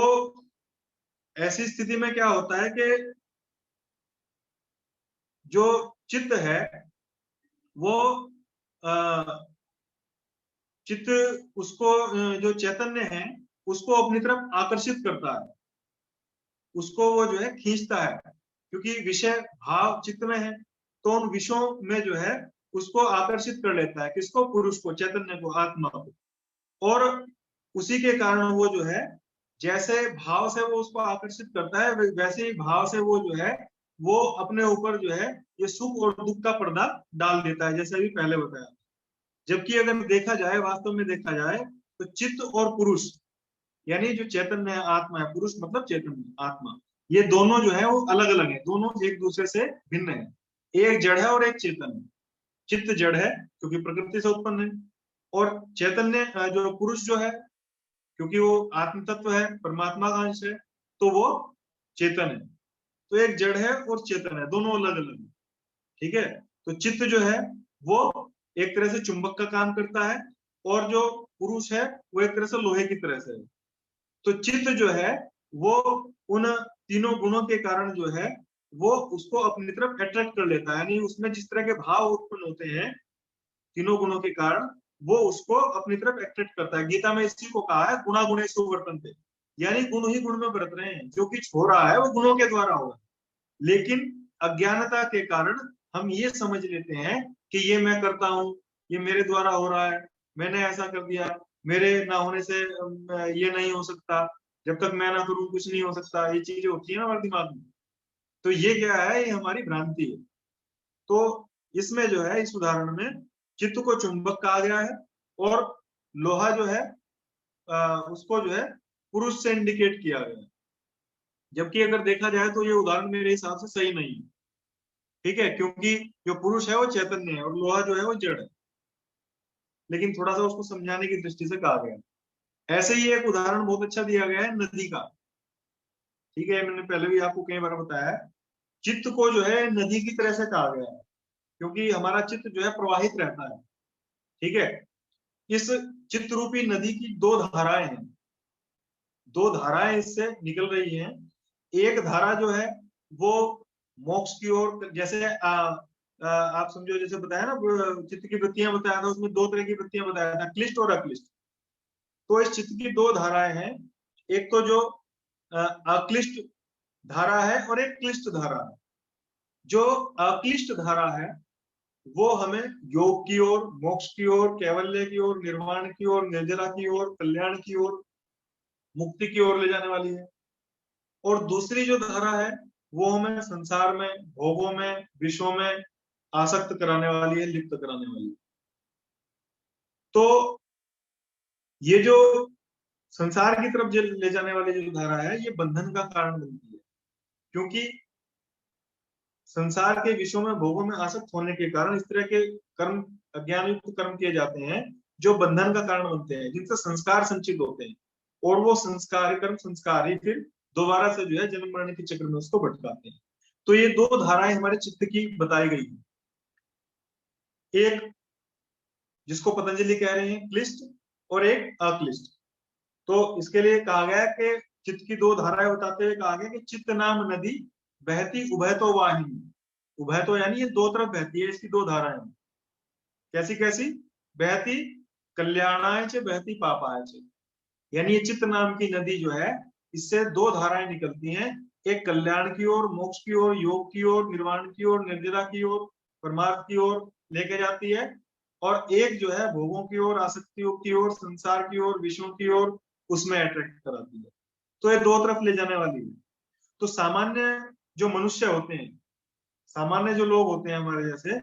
ऐसी स्थिति में क्या होता है कि जो चित्त है वो चित्त उसको जो चैतन्य है उसको अपनी तरफ आकर्षित करता है, उसको वो जो है खींचता है, क्योंकि विषय भाव चित्त में है, तो उन विषयों में जो है उसको आकर्षित कर लेता है। किसको? पुरुष को, चैतन्य को, आत्मा को। और उसी के कारण वो जो है जैसे भाव से वो उसको आकर्षित करता है, वैसे ही भाव से वो जो है वो अपने ऊपर जो है ये सुख और दुख का पर्दा डाल देता है, जैसे अभी पहले बताया। जबकि अगर देखा जाए, वास्तव में देखा जाए, तो चित्त और पुरुष यानी जो चैतन्य है, आत्मा है, पुरुष मतलब चैतन्य आत्मा, ये दोनों जो है वो अलग अलग है, दोनों एक दूसरे से भिन्न है। एक जड़ है और एक चेतन है। चित्त जड़ है क्योंकि प्रकृति से उत्पन्न है, और चैतन्य जो पुरुष जो है क्योंकि वो आत्म तत्व है, परमात्मा का अंश है, तो वो चेतन है। तो एक जड़ है और चेतन है, दोनों अलग अलग है। ठीक है, तो चित्त जो है वो एक तरह से चुंबक का काम करता है, और जो पुरुष है वो एक तरह से लोहे की तरह से है। तो चित्त जो है वो उन तीनों गुणों के कारण जो है वो उसको अपनी तरफ अट्रैक्ट कर लेता है, यानी उसमें जिस तरह के भाव उत्पन्न होते हैं तीनों गुणों के कारण, वो उसको अपनी तरफ अट्रैक्ट करता है। गीता में इसी को कहा है गुणा गुणेषु वर्तन्ते, यानी गुण ही गुण में बरत रहे हैं, जो कुछ हो रहा है वो गुणों के द्वारा हो रहा है। लेकिन अज्ञानता के कारण हम ये समझ लेते हैं कि ये मैं करता हूँ, ये मेरे द्वारा हो रहा है, मैंने ऐसा कर दिया, मेरे ना होने से ये नहीं हो सकता, जब तक मैं ना करूं कुछ नहीं हो सकता, ये चीजें होती है ना हमारे दिमाग में। तो ये क्या है? ये हमारी भ्रांति है। तो इसमें जो है, इस उदाहरण में चित्त को चुंबक कहा गया है, और लोहा जो है उसको जो है पुरुष से इंडिकेट किया गया है। जबकि अगर देखा जाए तो ये उदाहरण मेरे हिसाब से सही नहीं है। ठीक है, क्योंकि जो पुरुष है वो चैतन्य है और लोहा जो है वो जड़ है, लेकिन थोड़ा सा उसको समझाने की दृष्टि से कहा गया है। ऐसे ही एक उदाहरण बहुत अच्छा दिया गया है नदी का। ठीक है, मैंने पहले भी आपको कई बार बताया है, चित्त को जो है नदी की तरह से कहा गया है, क्योंकि हमारा चित्त जो है प्रवाहित रहता है। ठीक है, इस चित्त रूपी नदी की दो धाराएं हैं, दो धाराएं इससे निकल रही हैं। एक धारा जो है वो मोक्ष की ओर, जैसे आप समझो, जैसे बताया ना चित्त की वृत्तियां बताया था, उसमें दो तरह की वृत्तियां बताया था, क्लिष्ट और अक्लिष्ट। तो इस चित्त की दो धाराएं हैं, एक तो जो अक्लिष्ट धारा है और एक क्लिष्ट धारा है। जो अक्लिष्ट धारा है वो हमें योग की ओर, मोक्ष की ओर, कैवल्य की ओर, निर्वाण की ओर, निर्जरा की ओर, कल्याण की ओर, मुक्ति की ओर ले जाने वाली है। और दूसरी जो धारा है वो हमें संसार में, भोगों में, विषयों में आसक्त कराने वाली है, लिप्त कराने वाली है। तो ये जो संसार की तरफ ले जाने वाली जो धारा है ये बंधन का कारण बनती है, क्योंकि संसार के विषयों में, भोगों में आसक्त होने के कारण इस तरह के कर्म, अज्ञान युक्त कर्म किए जाते हैं जो बंधन का कारण बनते हैं, जिनसे संस्कार संचित होते हैं, और वो संस्कार कर्म संस्कार ही फिर दोबारा से जो है जन्म मरण के चक्र में उसको भटकाते हैं। तो ये दो धाराएं हमारे चित्त की बताई गई है, एक जिसको पतंजलि कह रहे हैं क्लिष्ट और एक अक्लिष्ट। तो इसके लिए कहा गया कि चित्त की दो धाराएं बताते हुए कहा गया कि चित्त नाम नदी बहती उभय तो वाहिनी। उभय तो यानी ये दो तरफ बहती है, इसकी दो धाराएं। कैसी कैसी बहती? कल्याणाय च बहती पापाय च, यानी ये चित्त नाम की नदी जो है इससे दो धाराएं निकलती हैं, एक कल्याण की ओर, मोक्ष की ओर, योग की ओर, निर्वाण की ओर, निर्जरा की ओर, परमार्थ की ओर लेके जाती है, और एक जो है भोगों की ओर, आसक्तियों की ओर, संसार की ओर, विषयों की ओर, उसमें अट्रैक्ट कराती है। तो ये दो तरफ ले जाने वाली है। तो सामान्य जो मनुष्य होते हैं, सामान्य जो लोग होते हैं हमारे जैसे,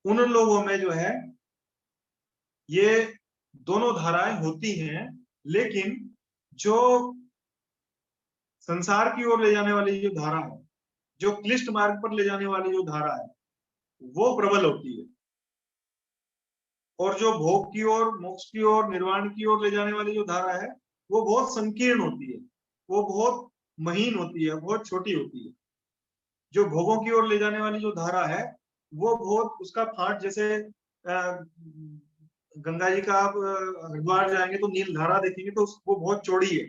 उन लोगों में जो है ये दोनों धाराएं होती हैं, लेकिन जो संसार की ओर ले जाने वाली जो धारा है, जो क्लिष्ट मार्ग पर ले जाने वाली जो धारा है, वो प्रबल होती है, और जो भोग की ओर, मोक्ष की ओर, निर्वाण की ओर ले जाने वाली जो धारा है, वो बहुत संकीर्ण होती है, वो बहुत महीन होती है, बहुत छोटी होती है। जो भोगों की ओर ले जाने वाली जो धारा है, वो बहुत, उसका फाट जैसे गंगा जी का आप हरिद्वार जाएंगे तो नील धारा देखेंगे तो वो बहुत चौड़ी है,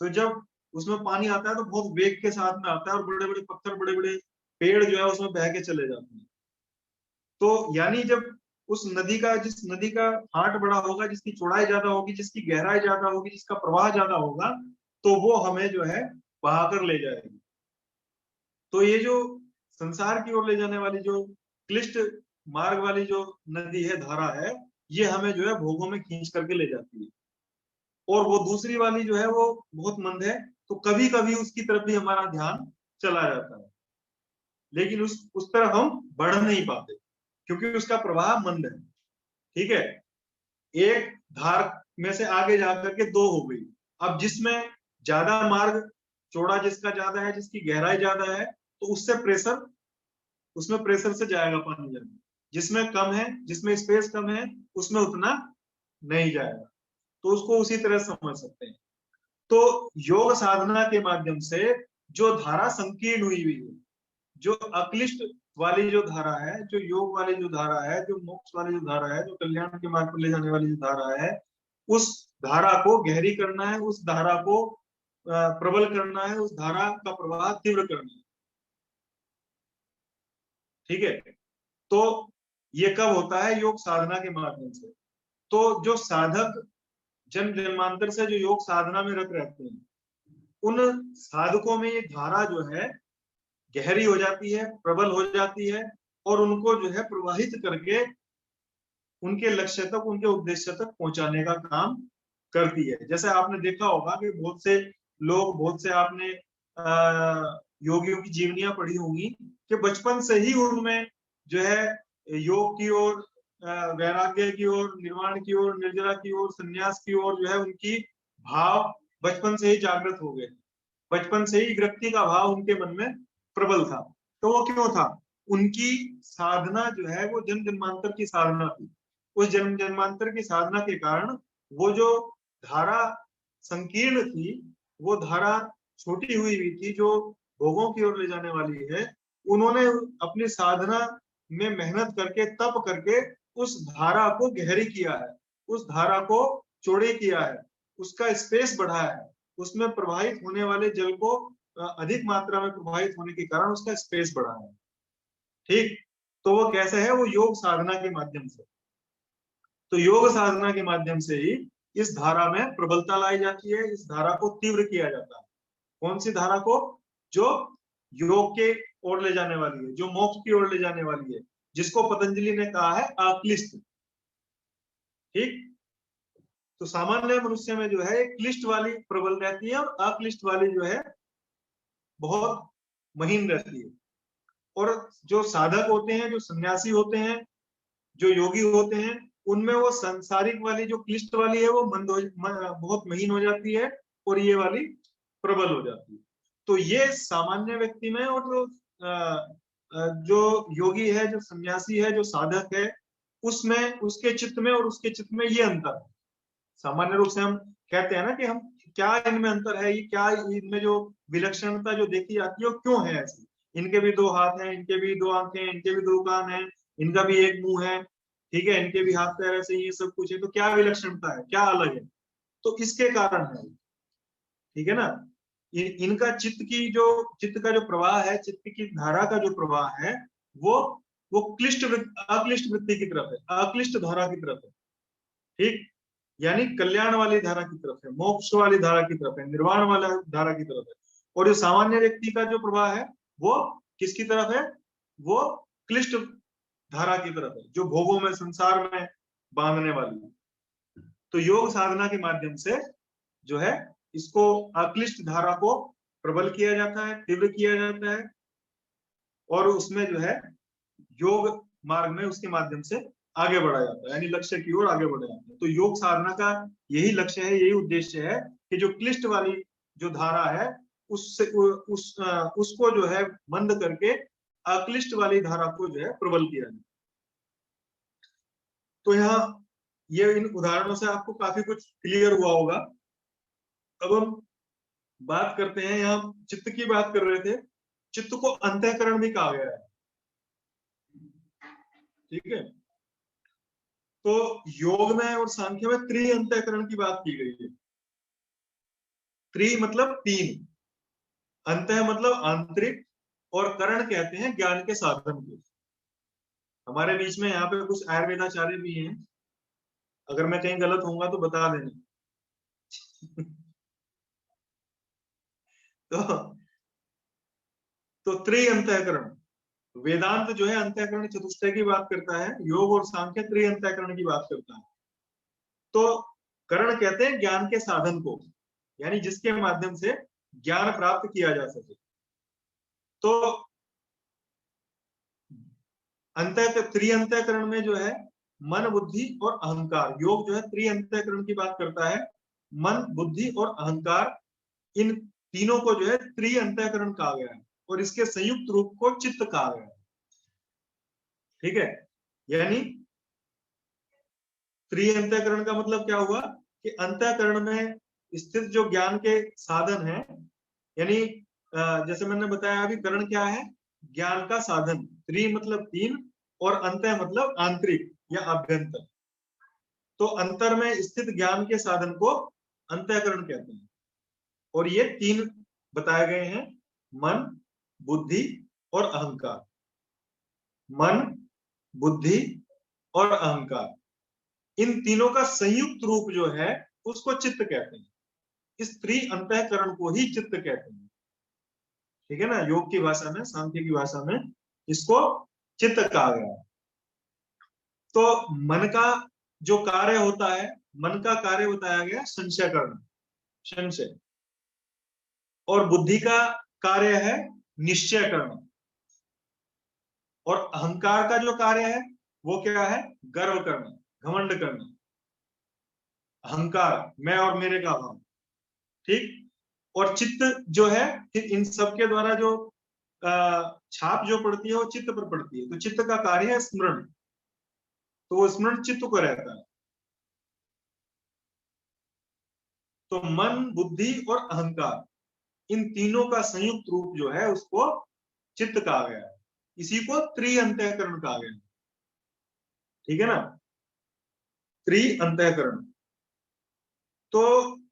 तो जब उसमें पानी आता है तो बहुत वेग के साथ में आता है, और बड़े बड़े पत्थर, बड़े बड़े पेड़ जो है उसमें बह के चले जाते हैं। तो यानी जब उस नदी का, जिस नदी का फाट बड़ा होगा, जिसकी चौड़ाई ज्यादा होगी, जिसकी गहराई ज्यादा होगी, जिसका प्रवाह ज्यादा होगा, तो वो हमें जो है बहाकर ले जाएगी। तो ये जो संसार की ओर ले जाने वाली जो क्लिष्ट मार्ग वाली जो नदी है, धारा है, ये हमें जो है भोगों में खींच करके ले जाती है। और वो दूसरी वाली जो है वो बहुत मंद है, तो कभी कभी उसकी तरफ भी हमारा ध्यान चला जाता है, लेकिन उस तरफ हम बढ़ नहीं पाते, क्योंकि उसका प्रवाह मंद है। ठीक है, एक धार में से आगे जाकर के दो हो गई। अब जिसमें ज्यादा मार्ग चौड़ा, जिसका ज्यादा है, जिसकी गहराई ज्यादा है, तो उससे प्रेशर, उसमें प्रेशर से जाएगा पानी ज्यादा। जिसमें कम है, जिसमें स्पेस कम है, उसमें उतना नहीं जाएगा। तो उसको उसी तरह समझ सकते हैं। तो योग साधना के माध्यम से जो धारा संकीर्ण हुई है, जो अक्लिष्ट वाली जो धारा है, जो योग वाली जो धारा है, जो मोक्ष वाली जो धारा है, जो कल्याण के मार्ग पर ले जाने वाली जो धारा है, उस धारा को गहरी करना है, उस धारा को प्रबल करना है, उस धारा का प्रवाह तीव्र करना है। ठीक है, तो ये कब होता है? योग साधना के माध्यम से। तो जो साधक जन्म जन्मांतर से जो योग साधना में रत रहते हैं, उन साधकों में ये धारा जो है गहरी हो जाती है, प्रबल हो जाती है, और उनको जो है प्रवाहित करके उनके लक्ष्य तक, उनके उद्देश्य तक पहुंचाने का काम करती है। जैसे आपने देखा होगा कि बहुत से लोग, बहुत से आपने योगियों की जीवनियां पढ़ी होंगी कि बचपन से ही उनमें जो है योग की ओर, वैराग्य की ओर, निर्वाण की ओर, निर्जरा की ओर, संन्यास की ओर जो है उनकी भाव बचपन से ही जागृत हो गए। बचपन से ही विरक्ति का भाव उनके मन में प्रबल था। तो वो क्यों था? उनकी साधना जो है वो जन्म जन्मांतर की साधना थी। उस जन्म जन्मांतर की साधना के कारण वो जो धारा संकीर्ण थी, वो धारा छोटी हुई थी, जो भोगों की ओर ले जाने वाली है, उन्होंने अपनी साधना में मेहनत करके, तप करके उस धारा को गहरी किया है, उस धारा को चौड़ी किया है, उसका स्पेस बढ़ाया है, उसमें प्रवाहित होने वाले जल को अधिक मात्रा में प्रवाहित होने के कारण उसका स्पेस बढ़ा है। ठीक, तो वो कैसे है? वो योग साधना के माध्यम से। तो योग साधना के माध्यम से ही इस धारा में प्रबलता लाई जाती है, इस धारा को तीव्र किया जाता है। कौन सी धारा को? जो योग के ओर ले जाने वाली है, जो मोक्ष की ओर ले जाने वाली है, जिसको पतंजलि ने कहा है अक्लिष्ट। ठीक, तो सामान्य मनुष्य में जो है क्लिष्ट वाली प्रबल रहती है, और अक्लिष्ट वाली जो है बहुत महीन रहती है। और जो साधक होते हैं, जो सन्यासी होते हैं, जो योगी होते हैं, उनमें वो सांसारिक वाली जो क्लिष्ट वाली है वो बहुत महीन हो जाती है, और ये वाली प्रबल हो जाती है। तो ये सामान्य व्यक्ति में, और जो योगी है, जो सन्यासी है, जो साधक है, उसमें, उसके चित्त में और उसके चित्त में ये अंतर है। सामान्य रूप से हम कहते हैं ना कि हम क्या इनमें अंतर है, ये क्या इनमें जो विलक्षणता जो देखी जाती है वो क्यों है ऐसी? इनके भी दो हाथ हैं, इनके भी दो आंखें हैं, इनके भी दो कान हैं, इनका भी एक मुंह है, ठीक है, इनके भी हाथ पैर ऐसे, ये सब कुछ है, तो क्या विलक्षणता है, क्या अलग है? तो इसके कारण है, ठीक है ना। इनका चित्त का जो प्रवाह है, चित्त की धारा का जो प्रवाह है, वो अक्लिष्ट वृत्ति की तरफ है, अक्लिष्ट धारा की तरफ है। ठीक, यानी कल्याण वाली धारा की तरफ है, मोक्ष वाली धारा की तरफ है, निर्वाण वाला धारा की तरफ है। और जो सामान्य व्यक्ति का जो प्रवाह है वो किसकी तरफ है, वो क्लिष्ट धारा की तरफ है, जो भोगों में, संसार में बांधने वाली है। तो योग साधना के माध्यम से जो है इसको अक्लिष्ट धारा को प्रबल किया जाता है, तीव्र किया जाता है, और उसमें जो है योग मार्ग में उसके माध्यम से आगे बढ़ा जाता है, यानी लक्ष्य की ओर आगे बढ़ा जाता है। तो योग साधना का यही लक्ष्य है, यही उद्देश्य है कि जो क्लिष्ट वाली जो धारा है उससे उसको जो है मंद करके अक्लिष्ट वाली धारा को जो है प्रबल किया जाए। तो यहाँ ये इन उदाहरणों से आपको काफी कुछ क्लियर हुआ होगा। अब हम बात करते हैं, यहाँ चित्त की बात कर रहे थे, चित्त को अंतःकरण भी कहा गया है, ठीक है। तो योग में और सांख्य में त्रि अंतःकरण की बात की गई है। त्रि मतलब तीन, अंतः मतलब आंतरिक, और करण कहते हैं ज्ञान के साधन को। हमारे बीच में यहाँ पे कुछ आयुर्वेदाचार्य भी हैं, अगर मैं कहीं गलत होऊंगा तो बता देना। तो त्रि अंतःकरण, वेदांत जो है अंतःकरण चतुष्टय की बात करता है, योग और सांख्य त्रि अंतःकरण की बात करता है। तो करण कहते हैं ज्ञान के साधन को, यानी जिसके माध्यम से ज्ञान प्राप्त किया जा सके। तो त्रि अंतःकरण में जो है मन, बुद्धि और अहंकार, योग जो है त्रि अंतःकरण की बात करता है। मन, बुद्धि और अहंकार, इन तीनों को जो है त्रि अंतःकरण कहा गया है, और इसके संयुक्त रूप को चित्त कहा गया है, ठीक है। यानी त्रि अंतःकरण का मतलब क्या हुआ कि अंतःकरण में स्थित जो ज्ञान के साधन है, यानी जैसे मैंने बताया अभी, करण क्या है, ज्ञान का साधन, त्रि मतलब तीन, और अंतः मतलब आंतरिक या अभ्यंतर। तो अंतर में स्थित ज्ञान के साधन को अंतःकरण कहते हैं, और ये तीन बताए गए हैं, मन, बुद्धि और अहंकार। मन, बुद्धि और अहंकार, इन तीनों का संयुक्त रूप जो है उसको चित्त कहते हैं। इस त्रि अंतःकरण को ही चित्त कहते हैं, ठीक है ना। योग की भाषा में, सांख्य की भाषा में इसको चित्त कहा गया है। तो मन का जो कार्य होता है, मन का कार्य बताया गया संशय करना, संशय, और बुद्धि का कार्य है निश्चय करना, और अहंकार का जो कार्य है वो क्या है, गर्व करना, घमंड करना, अहंकार, मैं और मेरे का भाव, ठीक। और चित्त जो है, इन सब के द्वारा जो छाप जो पड़ती है वो चित्त पर पड़ती है। तो चित्त का कार्य है स्मरण, तो वो स्मरण चित्त को रहता है। तो मन, बुद्धि और अहंकार, इन तीनों का संयुक्त रूप जो है उसको चित्त कहा गया है, इसी को त्रि अंतःकरण कहा गया है, ठीक है ना, त्रि अंतःकरण। तो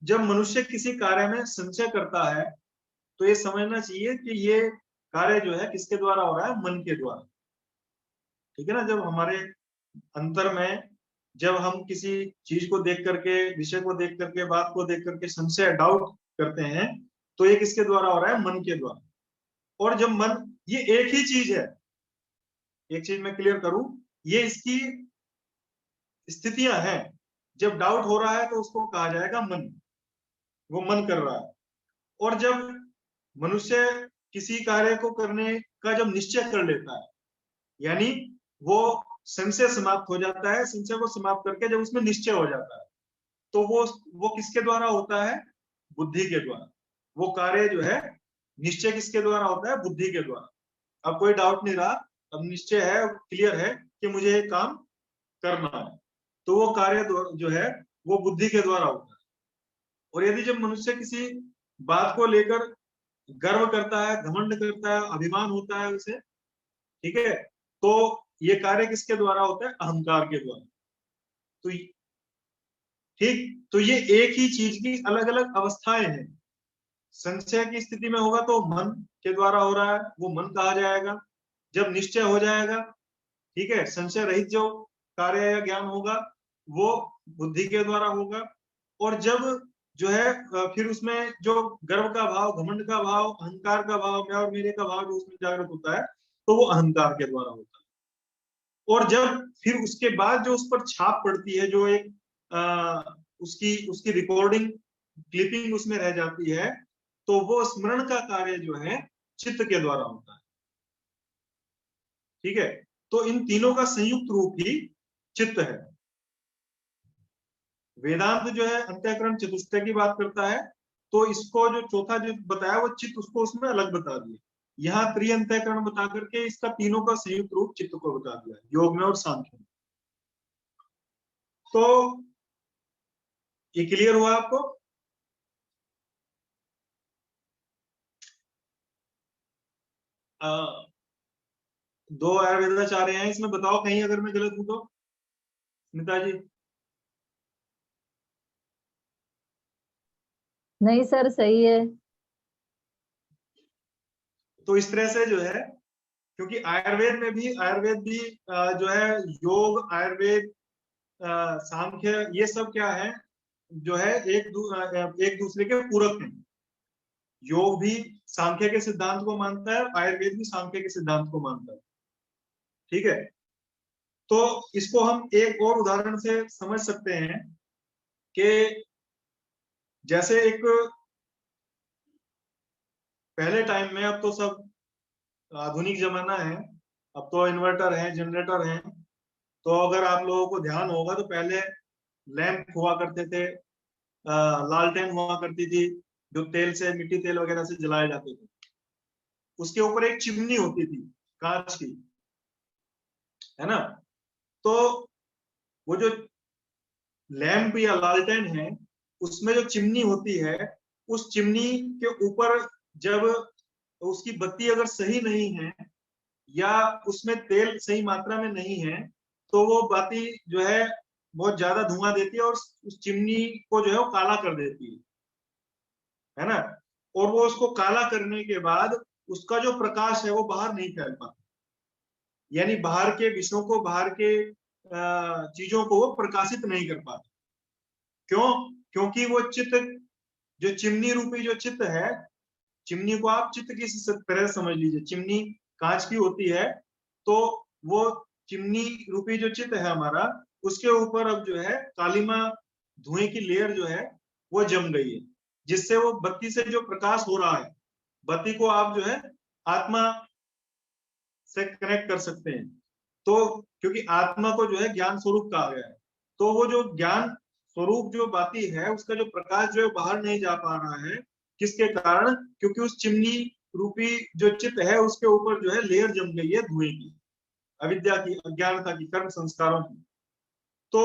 जब मनुष्य किसी कार्य में संशय करता है तो ये समझना चाहिए कि ये कार्य जो है किसके द्वारा हो रहा है, मन के द्वारा, ठीक है ना। जब हमारे अंतर में, जब हम किसी चीज को देख करके, विषय को देख करके, बात को देख करके संशय, डाउट करते हैं, तो ये किसके द्वारा हो रहा है, मन के द्वारा। और जब मन, ये एक ही चीज है, एक चीज मैं क्लियर करूं, ये इसकी स्थितियां हैं। जब डाउट हो रहा है तो उसको कहा जाएगा मन, वो मन कर रहा है। और जब मनुष्य किसी कार्य को करने का जब निश्चय कर लेता है, यानी वो संशय समाप्त हो जाता है, संशय को समाप्त करके जब उसमें निश्चय हो जाता है, तो वो किसके द्वारा होता है, बुद्धि के द्वारा। वो कार्य जो है, निश्चय किसके द्वारा होता है, बुद्धि के द्वारा। अब कोई डाउट नहीं रहा, अब निश्चय है, क्लियर है कि मुझे ये काम करना है, तो वो कार्य जो है वो बुद्धि के द्वारा होता है। और यदि जब मनुष्य किसी बात को लेकर गर्व करता है, घमंड करता है, अभिमान होता है उसे, ठीक है, तो ये कार्य किसके द्वारा होता है, अहंकार के द्वारा। तो ठीक, तो ये एक ही चीज की अलग अलग अवस्थाएं हैं। संशय की स्थिति में होगा तो मन के द्वारा हो रहा है, वो मन कहा जाएगा। जब निश्चय हो जाएगा, ठीक है, संशय रहित जो कार्य या ज्ञान होगा, वो बुद्धि के द्वारा होगा। और जब जो है फिर उसमें जो गर्व का भाव, घमंड का भाव, अहंकार का भाव, मैं और मेरे का भाव जो उसमें जागृत होता है, तो वो अहंकार के द्वारा होता है। और जब फिर उसके बाद जो उस पर छाप पड़ती है, जो एक उसकी रिकॉर्डिंग क्लिपिंग उसमें रह जाती है, तो वो स्मरण का कार्य जो है चित्त के द्वारा होता है। ठीक है, तो इन तीनों का संयुक्त रूप ही चित्त है। वेदांत जो है अंतःकरण चतुष्टय की बात करता है, तो इसको जो चौथा जो बताया वो चित्त, उसको उसमें अलग बता दिया। यहाँ त्रिअंतःकरण बता करके इसका तीनों का संयुक्त रूप चित्त को बता दिया, योग में और सांख्य में। तो ये क्लियर हुआ आपको? दो आयुर्वेदाचार्य हैं इसमें, बताओ कहीं अगर मैं गलत हूं तो, स्मिता जी। नहीं सर, सही है। तो इस तरह से जो है, क्योंकि आयुर्वेद भी जो है योग, आयुर्वेद, सांख्य, ये सब क्या है जो है एक दूसरे के पूरक हैं। योग भी सांख्य के सिद्धांत को मानता है, आयुर्वेद भी सांख्य के सिद्धांत को मानता है। ठीक है, तो इसको हम एक और उदाहरण से समझ सकते हैं कि जैसे एक पहले टाइम में, अब तो सब आधुनिक जमाना है, अब तो इन्वर्टर है, जनरेटर है, तो अगर आप लोगों को ध्यान होगा तो पहले लैंप हुआ करते थे, लालटेन हुआ करती थी, जो तेल से, मिट्टी तेल वगैरह से जलाए जाते थे। उसके ऊपर एक चिमनी होती थी कांच की, है ना। तो वो जो लैंप या लालटेन है, उसमें जो चिमनी होती है, उस चिमनी के ऊपर जब उसकी बत्ती अगर सही नहीं है या उसमें तेल सही मात्रा में नहीं है, तो वो बत्ती जो है बहुत ज्यादा धुआं देती है और उस चिमनी को जो है वो काला कर देती है ना। और वो उसको काला करने के बाद उसका जो प्रकाश है वो बाहर नहीं फैल पाता, यानी बाहर के विषयों को, बाहर के चीजों को वो प्रकाशित नहीं कर पाता। क्यों? क्योंकि वो चित्त, जो चिमनी रूपी जो चित्त है, चिमनी को आप चित्त की तरह समझ लीजिए, चिमनी कांच की होती है, तो वो चिमनी रूपी जो चित्त है हमारा, उसके ऊपर अब जो है कालीमा, धुएं की लेयर जो है वो जम गई है, जिससे वो बत्ती से जो प्रकाश हो रहा है, बत्ती को आप जो है आत्मा से कनेक्ट कर सकते हैं। तो क्योंकि आत्मा को जो है ज्ञान स्वरूप कहा गया है, तो वो जो ज्ञान स्वरूप जो बाती है, उसका जो प्रकाश जो है बाहर नहीं जा पा रहा है। किसके कारण? क्योंकि उस चिमनी रूपी जो चित्त है उसके ऊपर जो है लेयर जम गई है धुएं की, अविद्या की, अज्ञानता की, कर्म संस्कारों की। तो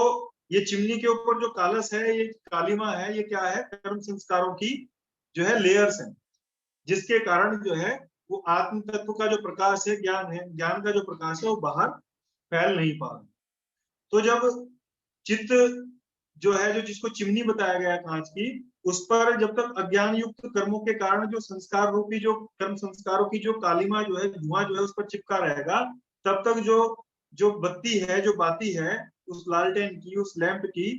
ये चिमनी के ऊपर जो कालस है, ये कालीमा है, ये क्या है? कर्म संस्कारों की जो है लेयर्स है, जिसके कारण जो है वो आत्म तत्व का जो प्रकाश है, ज्ञान है, ज्ञान का जो प्रकाश है वो बाहर फैल नहीं पा रहा। तो जब चित्त जो है, जो जिसको चिमनी बताया गया है कांच की, उस पर जब तक अज्ञान युक्त कर्मों के कारण जो संस्कार रूपी, जो कर्म संस्कारों की जो कालीमा जो है, धुआं जो है उस पर चिपका रहेगा, तब तक जो बत्ती है, जो बाती है उस लालटेन की, उस लैंप की,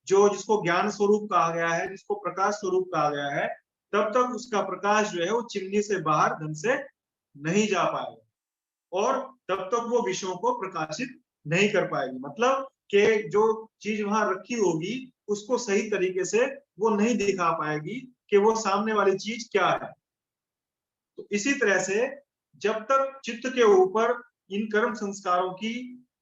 जो जिसको ज्ञान स्वरूप कहा गया है, जिसको प्रकाश स्वरूप कहा गया है, तब तक उसका प्रकाश जो है वो चिमनी से बाहर ढंग से नहीं जा पाएगा और तब तक वो विषयों को प्रकाशित नहीं कर पाएगी। मतलब कि जो चीज वहां रखी होगी उसको सही तरीके से वो नहीं दिखा पाएगी कि वो सामने वाली चीज क्या है। तो इसी तरह से जब तक चित्त के ऊपर इन कर्म संस्कारों की,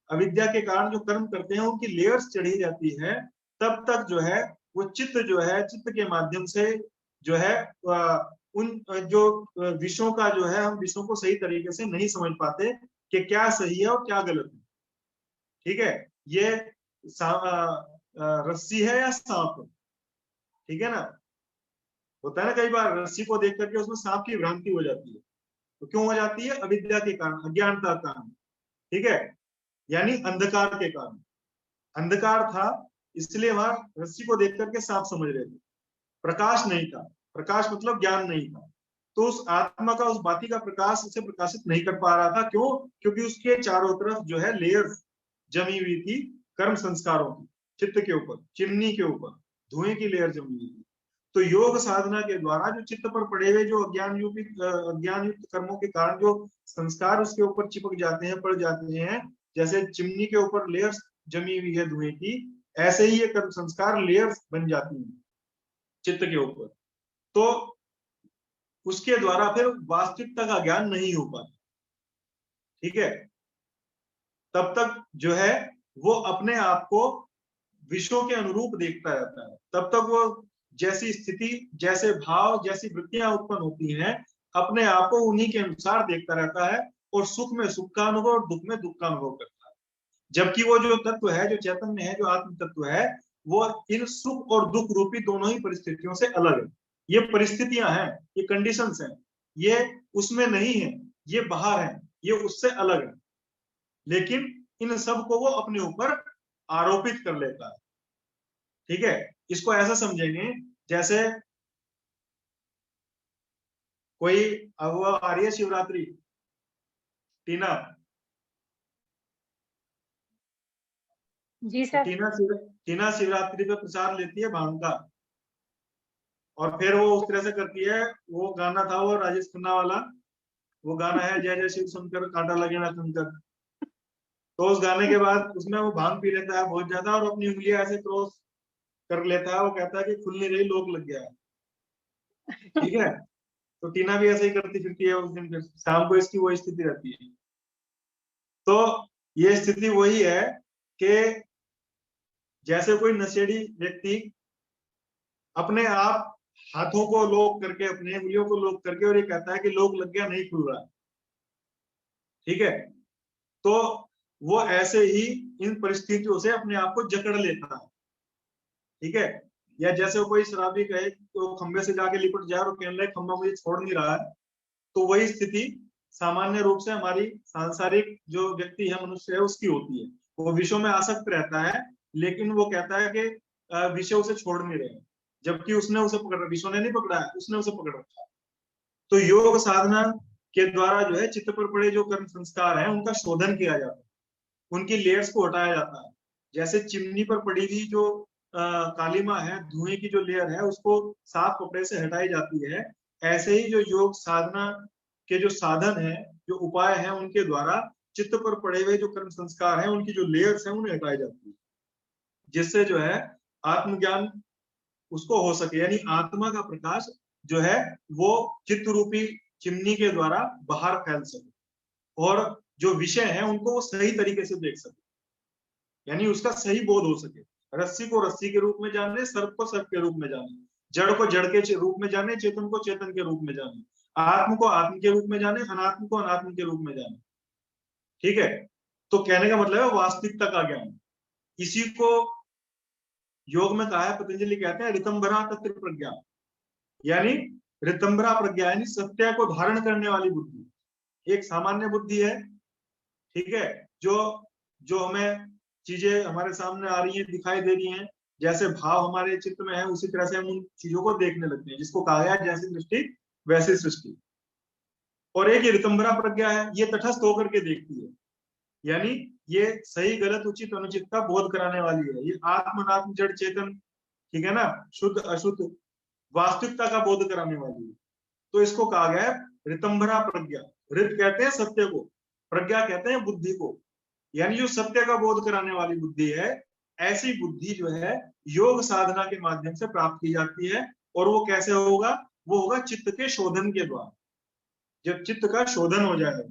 अविद्या के कारण जो कर्म करते हैं उनकी लेयर्स चढ़ी जाती है, तब तक जो है वो चित्त जो है, चित्त के माध्यम से जो है उन जो विषयों का जो है, हम विषयों को सही तरीके से नहीं समझ पाते कि क्या सही है और क्या गलत है। ठीक है, ये रस्सी है या सांप है, ठीक है ना। होता है ना कई बार रस्सी को देख करके उसमें सांप की भ्रांति हो जाती है, तो क्यों हो जाती है? अविद्या के कारण, अज्ञानता के कारण, ठीक है, यानी अंधकार के कारण। अंधकार था इसलिए वहां रस्सी को देख करके सांप समझ रहे थे, प्रकाश नहीं था, प्रकाश मतलब ज्ञान नहीं था। तो उस आत्मा का, उस बाती का प्रकाश उसे प्रकाशित नहीं कर पा रहा था। क्यों? क्योंकि उसके चारों तरफ जो है लेयर्स जमी हुई थी कर्म संस्कारों की, चित्त के ऊपर, चिमनी के ऊपर धुएं की लेयर जमी हुई थी। तो योग साधना के द्वारा जो चित्त पर पड़े हुए जो अज्ञान युक्त कर्मों के कारण जो संस्कार उसके ऊपर चिपक जाते हैं, पड़ जाते हैं, जैसे चिमनी के ऊपर लेयर्स जमी हुई है धुएं की, ऐसे ही ये कर्म संस्कार लेयर्स बन जाती हैं चित्त के ऊपर। तो उसके द्वारा फिर वास्तविकता का ज्ञान नहीं हो पाता। ठीक है, तब तक जो है वो अपने आप को विषयों के अनुरूप देखता रहता है। तब तक वो जैसी स्थिति, जैसे भाव, जैसी वृत्तियां उत्पन्न होती हैं, अपने आप को उन्हीं के अनुसार देखता रहता है और सुख में सुख का अनुभव और दुख में दुख का अनुभव करता है। जबकि वो जो तत्व है, जो चैतन्य है, जो आत्म तत्व है, वो इन सुख और दुख रूपी दोनों ही परिस्थितियों से अलग है। ये परिस्थितियां हैं, ये कंडीशंस हैं, ये उसमें नहीं है, ये बाहर है, ये उससे अलग है, लेकिन इन सब को वो अपने ऊपर आरोपित कर लेता है। ठीक है, इसको ऐसा समझेंगे जैसे कोई, अब वो आ रही है शिवरात्रि, टीना जी सर। टीना शिवरात्रि पे प्रसाद लेती है भांग का, और फिर वो उस तरह से करती है, वो गाना था वो राजेश खन्ना वाला, वो गाना है जय जय शिव शंकर कांटा लगे ना कंकर। तो उस गाने के बाद उसमें वो भांग पी लेता है बहुत ज्यादा और अपनी उंगलियां ऐसे क्रॉस कर लेता है, वो कहता है कि खुल नहीं रही, लोग लग गया है। ठीक है, तो टीना भी ऐसे ही करती फिरती है उस दिन, फिर शाम को इसकी वो स्थिति रहती है। तो ये स्थिति वही है कि जैसे कोई नशेड़ी व्यक्ति अपने आप हाथों को लोक करके, अपने उंगलियों को लोक करके, और ये कहता है कि लोक लग गया, नहीं खुल रहा। ठीक है, तो वो ऐसे ही इन परिस्थितियों से अपने आप को जकड़ लेता है। ठीक है, या जैसे कोई शराबी कहे तो खंबे से जाके लिपट जाए और कहने लगे खंबा मुझे छोड़ नहीं रहा है, तो वही स्थिति सामान्य रूप से हमारी सांसारिक जो व्यक्ति है, मनुष्य है, उसकी होती है। वो विषयों में आसक्त रहता है, लेकिन वो कहता है कि विषय उसे छोड़ नहीं रहे, जबकि उसने उसे पकड़, विषयों ने नहीं पकड़ा है, उसने उसे पकड़ रखा है। तो योग साधना के द्वारा जो है चित्त पर पड़े जो कर्म संस्कार है उनका शोधन किया जाता है, उनकी लेयर्स को हटाया जाता है। जैसे चिमनी पर पड़ी हुई जो कालीमा है, धुएं की जो लेयर है, उसको साफ कपड़े से हटाई जाती है, ऐसे ही जो योग साधना के जो साधन है, जो उपाय है, उनके द्वारा चित्त पर पड़े हुए जो कर्म संस्कार हैं, उनकी जो लेयर्स हैं, उन्हें हटाई जाती है, जिससे जो है आत्मज्ञान उसको हो सके, यानी आत्मा का प्रकाश जो है वो चित्त रूपी चिमनी के द्वारा बाहर फैल सके, और जो विषय है उनको वो सही तरीके से देख सके, यानी उसका सही बोध हो सके। रस्सी को रस्सी के रूप में जाने, सर्प को सर्प के रूप में जाने, जड़ को जड़ के रूप में जाने, चेतन को चेतन के रूप में जाने, आत्म को आत्म के रूप में जाने, अनात्म को अनात्म के रूप में जाने। ठीक है, तो कहने का मतलब है वास्तविकता का ज्ञान। इसी को योग में कहा है, पतंजलि कहते हैं ऋतंभरा तत्र प्रज्ञा, यानी ऋतंभरा प्रज्ञा यानी सत्य को धारण करने वाली बुद्धि। एक सामान्य बुद्धि है, ठीक है, जो हमें चीजें हमारे सामने आ रही हैं, दिखाई दे रही हैं, जैसे भाव हमारे चित्त में है, उसी तरह से हम उन चीजों को देखने लगते हैं, जिसको कहा गया है जैसी दृष्टि वैसी सृष्टि। और एक ऋतंभरा प्रज्ञा है, ये तटस्थ होकर के देखती है, यानी ये सही गलत उचित अनुचित का बोध कराने वाली है। ये आत्म अनात्म जड़ चेतन, ठीक है ना, शुद्ध अशुद्ध वास्तविकता का बोध कराने वाली है। तो इसको कहा गया है ऋतंभरा प्रज्ञा। ऋत कहते हैं सत्य को, प्रज्ञा कहते हैं बुद्धि को, यानी जो सत्य का बोध कराने वाली बुद्धि है, ऐसी बुद्धि जो है योग साधना के माध्यम से प्राप्त की जाती है। और वो कैसे होगा? वो होगा चित्त के शोधन के द्वारा। जब चित्त का शोधन हो जाएगा,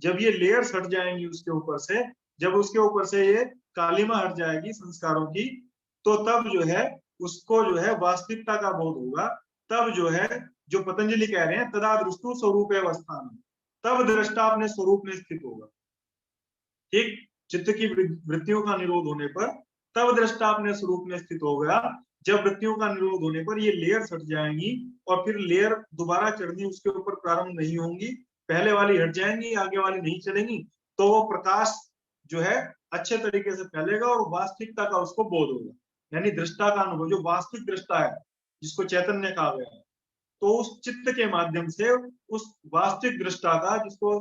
जब ये लेयर्स हट जाएंगी उसके ऊपर से, जब उसके ऊपर से ये कालिमा हट जाएगी संस्कारों की, तो तब जो है उसको जो है वास्तविकता का बोध होगा। तब जो है, जो पतंजलि कह रहे हैं तदा दृष्टु स्वरूप अवस्थान, तब दृष्टा अपने स्वरूप में स्थित होगा। ठीक, चित्त की वृत्तियों का निरोध होने पर तब दृष्टा अपने स्वरूप में स्थित हो गया। जब वृत्तियों का निरोध होने पर ये लेयर्स हट जाएंगी और फिर लेयर दोबारा चढ़नी उसके ऊपर प्रारंभ नहीं होंगी, पहले वाली हट जाएंगी, आगे वाली नहीं चलेंगी, तो वो प्रकाश जो है अच्छे तरीके से फैलेगा और वास्तविकता का उसको बोध होगा, यानी दृष्टा का अनुभव, जो वास्तविक दृष्टा है, जिसको चैतन्य कहा गया है। तो उस चित्त के माध्यम से उस वास्तविक दृष्टा का, जिसको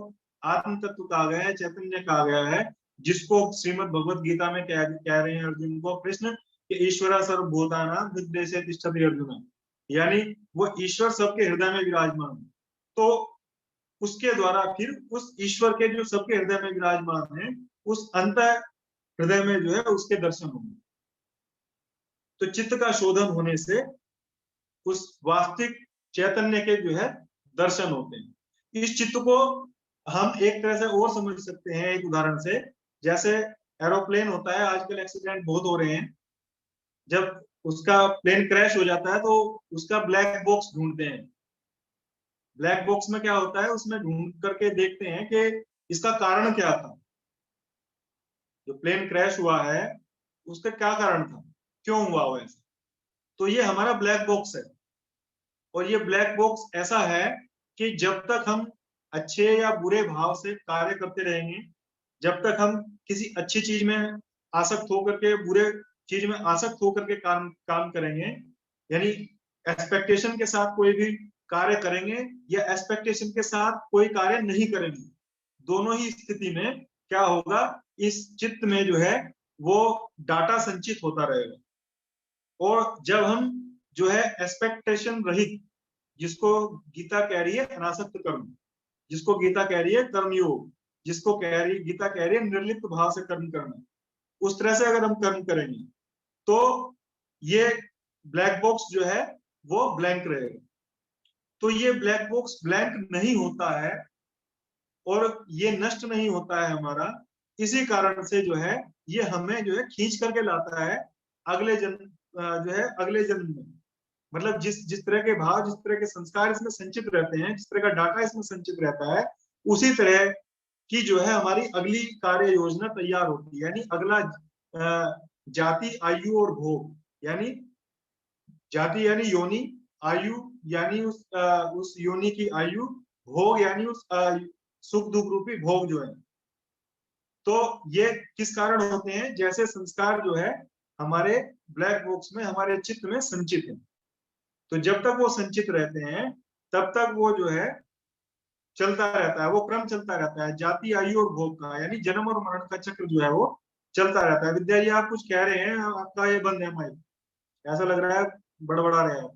आत्म तत्व कहा गया है, चैतन्य कहा गया है, जिसको श्रीमद् भगवत गीता में कह रहे हैं अर्जुन को कृष्ण कि ईश्वर सर्वभूतानां हृदय तिष्ठति अर्जुन, यानी वो ईश्वर सबके हृदय में विराजमान है। तो उसके द्वारा फिर उस ईश्वर के जो सबके हृदय में विराजमान है, उस अंत हृदय में जो है उसके दर्शन होंगे। तो चित्त का शोधन होने से उस वास्तविक चैतन्य के जो है दर्शन होते हैं। इस चित्त को हम एक तरह से और समझ सकते हैं एक उदाहरण से, जैसे एरोप्लेन होता है, आजकल एक्सीडेंट बहुत हो रहे हैं। जब उसका प्लेन क्रैश हो जाता है तो उसका ब्लैक बॉक्स ढूंढते हैं। ब्लैक बॉक्स में क्या होता है, उसमें ढूंढ करके देखते हैं कि इसका कारण क्या था, जो प्लेन क्रैश हुआ है उसका क्या कारण था, क्यों हुआ वैसे। तो ये हमारा ब्लैक बॉक्स है। और ये ब्लैक बॉक्स ऐसा है कि जब तक हम अच्छे या बुरे भाव से कार्य करते रहेंगे, जब तक हम किसी अच्छी चीज में आसक्त होकर के बुरे चीज में आसक्त होकर के काम करेंगे, यानी एक्सपेक्टेशन के साथ कोई भी कार्य करेंगे या एक्सपेक्टेशन के साथ कोई कार्य नहीं करेंगे, दोनों ही स्थिति में क्या होगा, इस चित्त में जो है वो डाटा संचित होता रहेगा। और जब हम जो है एक्सपेक्टेशन रहित, जिसको गीता कह रही है अनासक्त कर्म, जिसको गीता कह रही है कर्मयोग, जिसको गीता कह रही है निर्लिप्त भाव से कर्म करना, उस तरह से अगर हम कर्म करेंगे तो ये ब्लैक बॉक्स जो है वो ब्लैंक रहेगा। तो ये ब्लैक बॉक्स ब्लैंक नहीं होता है और ये नष्ट नहीं होता है हमारा, इसी कारण से जो है ये हमें जो है खींच करके लाता है अगले जन्म, जो है अगले जन्म में। मतलब जिस तरह के भाव, जिस तरह के संस्कार इसमें संचित रहते हैं, जिस तरह का डाटा इसमें संचित रहता है, उसी तरह की जो है हमारी अगली कार्य योजना तैयार होती है। यानी अगला जाति, आयु और भोग, यानी जाति यानी योनि, आयु यानी उस योनि की आयु, भोग यानी उस सुख दुख रूपी भोग जो है। तो ये किस कारण होते हैं, जैसे संस्कार जो है हमारे ब्लैक बॉक्स में, हमारे चित्त में संचित है। तो जब तक वो संचित रहते हैं तब तक वो जो है चलता रहता है, वो क्रम चलता रहता है जाति, आयु और भोग का, यानी जन्म और मरण का चक्र जो है वो चलता रहता है। विद्या जी आप कुछ कह रहे हैं, आपका ये बंद है माइक, ऐसा लग रहा है बड़बड़ा रहे हैं।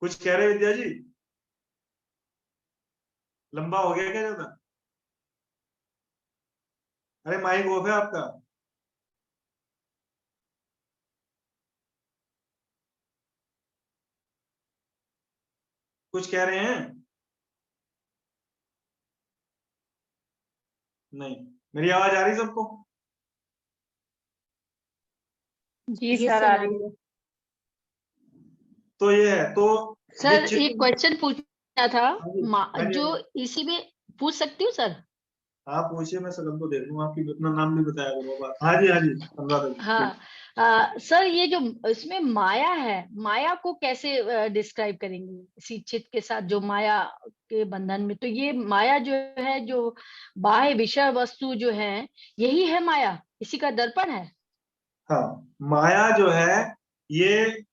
कुछ कह रहे हैं विद्या जी? लंबा हो गया क्या ज्यादा? अरे माइक ऑफ है आपका। कुछ कह रहे हैं? नहीं। मेरी आवाज आ रही सबको? जी सर आ रही है। तो ये है। तो सर एक क्वेश्चन पूछना था, जो हाँ इसी में पूछ सकती हूँ सर? हाँ पूछिए, मैं सगन को देख लूंगा, आपकी अपना नाम भी बताया करूंगा। हाँ जी, हाँ जी, अनुराधा जी। हाँ सर, ये जो इसमें माया है, माया को कैसे डिस्क्राइब करेंगे इसी चित्त के साथ, जो माया के बंधन में? तो ये माया जो है, जो बाह्य विषय वस्तु जो है, यही है माया, इसी का दर्पण है? हाँ, माया जो है ये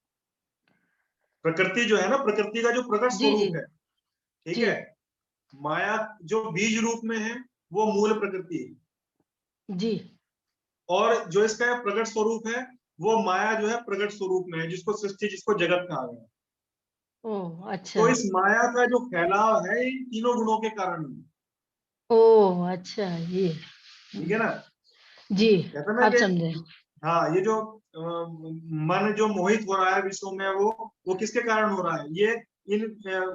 प्रकृति जो है ना, प्रकृति का जो प्रकट स्वरूप है, ठीक है। माया जो बीज रूप में है वो मूल प्रकृति है जी, और जो इसका प्रकट स्वरूप है वो माया जो है प्रकट स्वरूप में है, जिसको सृष्टि, जिसको जगत कहा गया। ओह अच्छा। तो इस माया का जो फैलाव है इन तीनों गुणों के कारण है। ओह अच्छा, ये ठीक है ना जी, कहते ना आप कि समझे। हाँ, ये जो मन जो मोहित हो रहा है विश्व में, वो किसके कारण हो रहा है? ये इन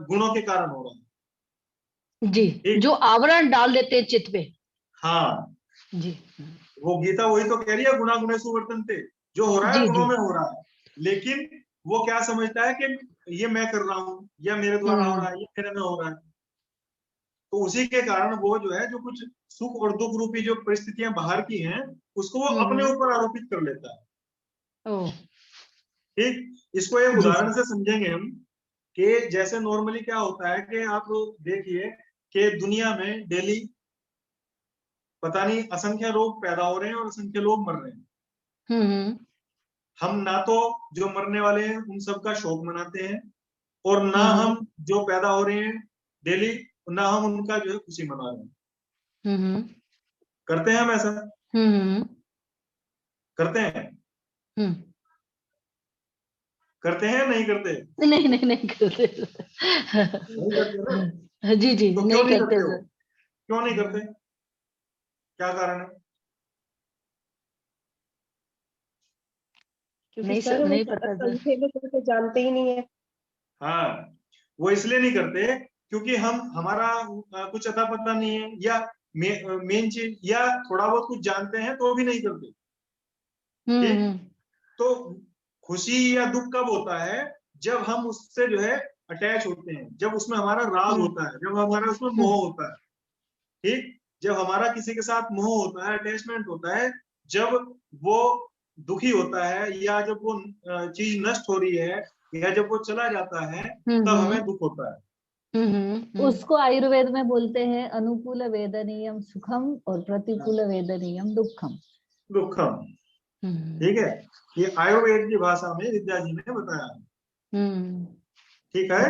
गुणों के कारण हो रहा है जी, जो आवरण डाल देते हैं चित्त पे। हाँ जी, वो गीता वही तो कह रही है, गुणा गुणेषु वर्तन्ते, जो हो रहा है जी गुणों जी, में हो रहा है। लेकिन वो क्या समझता है कि ये मैं कर रहा हूँ, या मेरे द्वारा हो रहा है, ये मेरे में हो रहा है। तो उसी के कारण वो जो है, जो कुछ सुख और दुख रूपी जो परिस्थितियां बाहर की हैं, उसको वो अपने ऊपर आरोपित कर लेता है। ओह ठीक, इसको एक जी उदाहरण से समझेंगे हम कि जैसे नॉर्मली क्या होता है कि आप देखिए कि दुनिया में डेली पता नहीं असंख्य लोग पैदा हो रहे हैं और असंख्य लोग मर रहे हैं। हम ना तो जो मरने वाले हैं उन सबका शोक मनाते हैं, और ना हम जो पैदा हो रहे हैं डेली, ना हम उनका जो है खुशी मना रहे हैं। करते हैं हम ऐसा? करते हैं? हम्म। करते हैं नहीं करते? नहीं नहीं नहीं करते। नहीं करते ना? जी जी तो क्यों नहीं नहीं करते करते हो? सर। क्यों नहीं करते? क्या कारण है? क्योंकि नहीं सर सर वो नहीं ज्यादा पता सर। संख्या में तो जानते ही नहीं है। हाँ, वो इसलिए नहीं करते क्योंकि हमारा कुछ अता पता नहीं है, या मेन चीज, या थोड़ा बहुत कुछ जानते हैं तो भी नहीं करते। ठीक। हम्म। तो खुशी या दुख कब होता है? जब हम उससे जो है अटैच होते हैं, जब उसमें हमारा राग होता है, जब हमारा उसमें मोह होता है। ठीक। जब हमारा किसी के साथ मोह होता है, अटैचमेंट होता है, जब वो दुखी होता है, या जब वो चीज नष्ट हो रही है, या जब वो चला जाता है, तब हमें दुख होता है। उसको आयुर्वेद में बोलते हैं अनुकूल वेदनीयम सुखम और प्रतिकूल वेदनीयम दुखम। दुखम। ठीक है, ये आयुर्वेद की भाषा में विद्या जी ने बताया। ठीक है।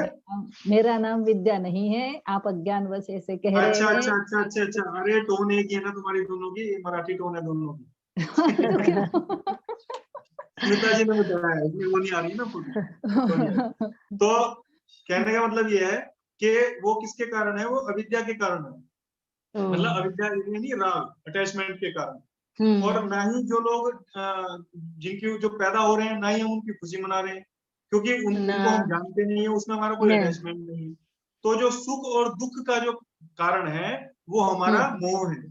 मेरा नाम विद्या नहीं है, आप अज्ञानवश ऐसे कह रहे अच्छा हैं। अच्छा अच्छा अच्छा अच्छा, अरे टोन एक ही है ना तुम्हारी दोनों की, ये मराठी टोन है दोनों की। तो क्या? स्मिता जी ने बताया, इसमें वो नहीं आ रही ना पूरी, वो नहीं आ रही। तो कहने का मतलब ये है कि वो किसके कारण है? वो अविद्या के कारण है। मतलब अविद्या नहीं, राग, अटैचमेंट के कारण। और ना ही जो लोग जिनकी जो पैदा हो रहे हैं, ना ही हम उनकी खुशी मना रहे हैं, क्योंकि उनको हम जानते नहीं है, उसमें हमारा कोई अटैचमेंट नहीं है। तो जो सुख और दुख का जो कारण है वो हमारा मोह है,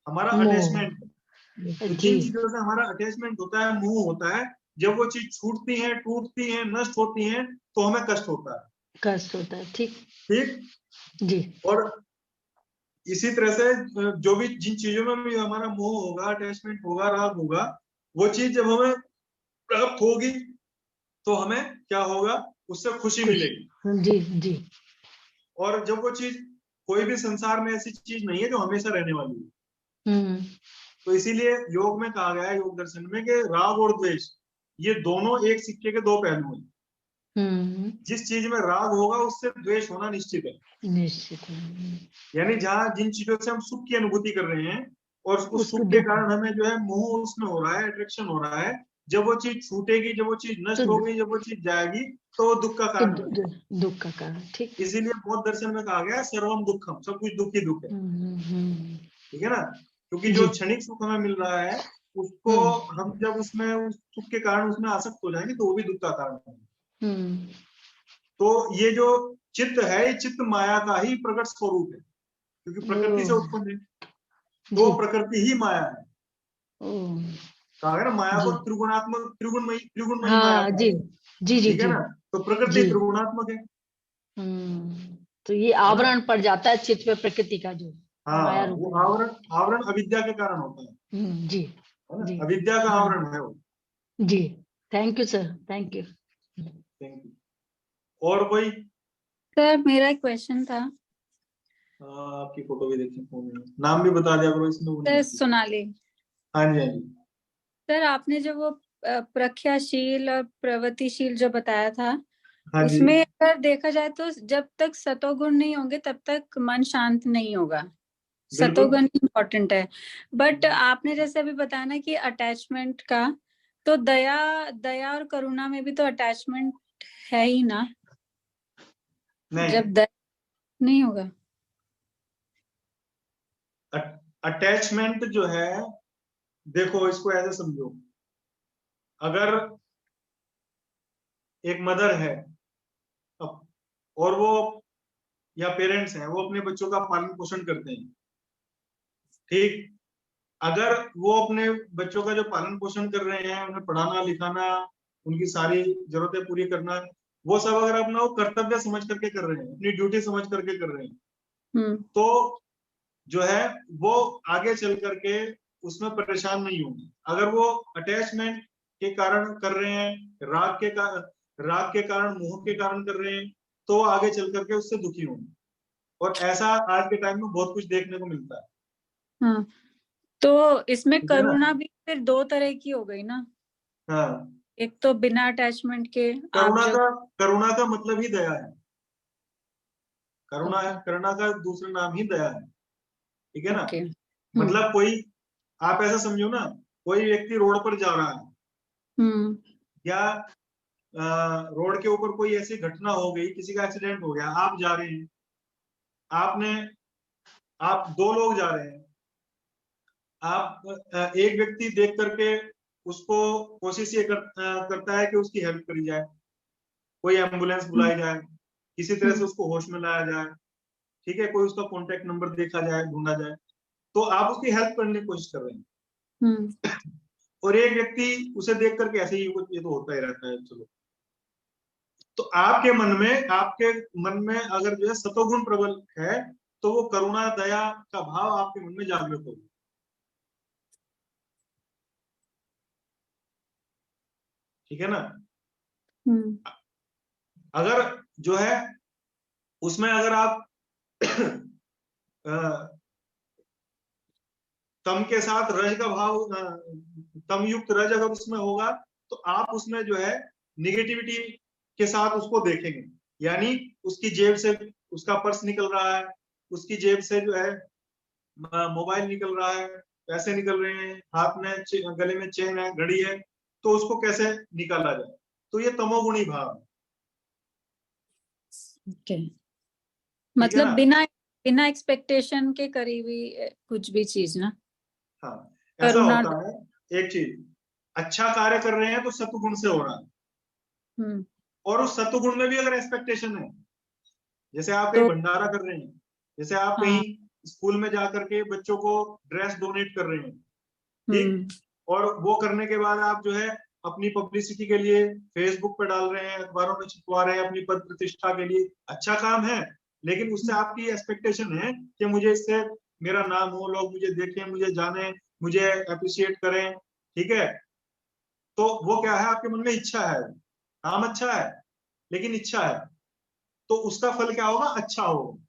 हमारा अटैचमेंट है। तो जिन चीजों से हमारा अटैचमेंट होता है, मोह होता है, जब वो चीज छूटती है, टूटती है, नष्ट होती है, तो हमें कष्ट होता है। कष्ट होता है। ठीक ठीक जी। और इसी तरह से जो भी जिन चीजों में भी हमारा मोह होगा, अटैचमेंट होगा, राग होगा, वो चीज जब हमें प्राप्त होगी तो हमें क्या होगा? उससे खुशी मिलेगी। जी जी। और जब वो चीज, कोई भी संसार में ऐसी चीज नहीं है जो हमेशा रहने वाली है। तो इसीलिए योग में कहा गया है, योग दर्शन में, कि राग और द्वेष ये दोनों एक सिक्के के दो पहलू हैं। जिस चीज में राग होगा उससे द्वेष होना निश्चित है। निश्चित है। यानी जहाँ जिन चीजों से हम सुख की अनुभूति कर रहे हैं और उस उसको सुख के दुख। कारण हमें जो है मोह उसमें हो रहा है, अट्रैक्शन हो रहा है, जब वो चीज छूटेगी, जब वो चीज नष्ट तो होगी, जब वो चीज जाएगी, तो वो दुख का तो कारण बनेगी। दुख का कारण। ठीक। इसीलिए बौद्ध दर्शन में कहा गया सर्वम दुखम, सब कुछ दुख ही दुख है। ठीक है ना? क्योंकि जो जी। क्षणिक सुख हमें मिल रहा है, उसको हम जब उसमें उस सुख के कारण उसमें आसक्त हो जाएंगे तो वो भी दुख का कारण है। तो ये जो चित्त है, ये चित्त माया का ही प्रकट स्वरूप है, क्योंकि प्रकृति से उत्पन्न है, तो प्रकृति ही माया है। कहा गया ना, माया को त्रिगुणात्मक, त्रिगुणमयी माया हाँ जी है। जी जी ठीक है जी ना? तो प्रकृति जी। त्रिगुणात्मक है। तो ये आवरण पड़ जाता है चित्त पे प्रकृति का, जो माया हाँ, रूप वो में। आवरण अविद्या के कारण होता है। जी है ना? जी। अविद्या का आवरण है वो। जी। Thank you sir, thank you. Thank you. और कोई? सर मेरा एक क्वेश्चन था। आपकी फोटो भी देखी, फोन में नाम भी बता दिया करो, इसमें वो नहीं सर होती। सोनाली। हाँ जी, हाँ जी। सर आपने जो वो प्रख्याशील और प्रवृत्तिशील जो बताया था, हाँ जी, उसमें अगर देखा जाए तो जब तक सतोगुण नहीं होंगे तब तक मन शांत नहीं होगा। बिल्कुल। सतोगुण इम्पोर्टेंट है। बट आपने जैसे अभी बताया ना कि अटैचमेंट का, तो दया और करुणा में भी तो अटैचमेंट है ही ना। नहीं, जब दया नहीं होगा। अटैचमेंट जो है, देखो इसको ऐसे समझो, अगर एक मदर है और वो, या पेरेंट्स हैं, वो अपने बच्चों का पालन पोषण करते हैं। ठीक। अगर वो अपने बच्चों का जो पालन पोषण कर रहे हैं, उन्हें पढ़ाना लिखाना, उनकी सारी जरूरतें पूरी करना, वो सब अगर अपना वो कर्तव्य समझ करके कर रहे हैं, अपनी ड्यूटी समझ करके कर रहे हैं, तो जो है वो आगे चल करके उसमें परेशान नहीं होंगे। अगर वो अटैचमेंट के कारण कर रहे हैं, राग के कारण, मोह के कारण कर रहे हैं, तो आगे चल करके उससे दुखी होंगे। और ऐसा आज के टाइम में बहुत कुछ देखने को मिलता है। हाँ, तो इसमें ठीक है ना? करुणा भी फिर दो तरह की हो गई ना। हाँ, एक तो बिना अटैचमेंट के आप जो करुणा का मतलब ही दया है। करुणा का दूसरा नाम ही दया है। ठीक है ना? मतलब कोई, आप ऐसा समझो ना, कोई व्यक्ति रोड पर जा रहा है या रोड के ऊपर कोई ऐसी घटना हो गई, किसी का एक्सीडेंट हो गया, आप जा रहे हैं, आप 2 लोग जा रहे हैं, आप एक व्यक्ति देख करके उसको कोशिश ये करता है कि उसकी हेल्प करी जाए, कोई एम्बुलेंस बुलाई जाए, किसी तरह से उसको होश में लाया जाए, ठीक है, कोई उसका कॉन्टेक्ट नंबर देखा जाए, ढूंढा जाए, तो आप उसकी हेल्प करने की कोशिश कर रहे हैं। और एक व्यक्ति उसे देख करके ऐसे ही ये तो होता ही रहता है, चलो, तो आपके मन में अगर जो है सतोगुण प्रबल है तो वो करुणा दया का भाव आपके मन में जागृत होगा। ठीक है ना। अगर जो है उसमें अगर आप तम के साथ रज का भाव, तम युक्त रज अगर उसमें होगा तो आप उसमें जो है निगेटिविटी के साथ उसको देखेंगे, यानी उसकी जेब से उसका पर्स निकल रहा है, उसकी जेब से जो है मोबाइल निकल रहा है, पैसे निकल रहे हैं, हाथ में गले में चेन है, घड़ी है, तो उसको कैसे निकाला जाए, तो ये तमोगुणी भाव है। ओके, मतलब बिना एक्सपेक्टेशन के करीबी कुछ भी चीज ना। हाँ, ऐसा होता है। एक चीज, अच्छा कार्य कर रहे हैं तो सत्वगुण से हो रहा है, और उस सत्वगुण में भी अगर एक्सपेक्टेशन है, जैसे आप कहीं भंडारा कर रहे हैं, जैसे आप कहीं स्कूल में जाकर के बच्चों को ड्रेस डोनेट कर रहे हैं, ठीक, और वो करने के बाद आप जो है अपनी पब्लिसिटी के लिए फेसबुक पर डाल रहे हैं, अखबारों में छपवा रहे हैं, अपनी पद प्रतिष्ठा के लिए, अच्छा काम है, लेकिन उससे आपकी एक्सपेक्टेशन है कि मुझे इससे मेरा नाम हो, लोग मुझे देखें, मुझे जाने, मुझे अप्रिशिएट करें, ठीक है, तो वो क्या है, आपके मन में इच्छा है, काम अच्छा है लेकिन इच्छा है, तो उसका फल क्या होगा, अच्छा होगा,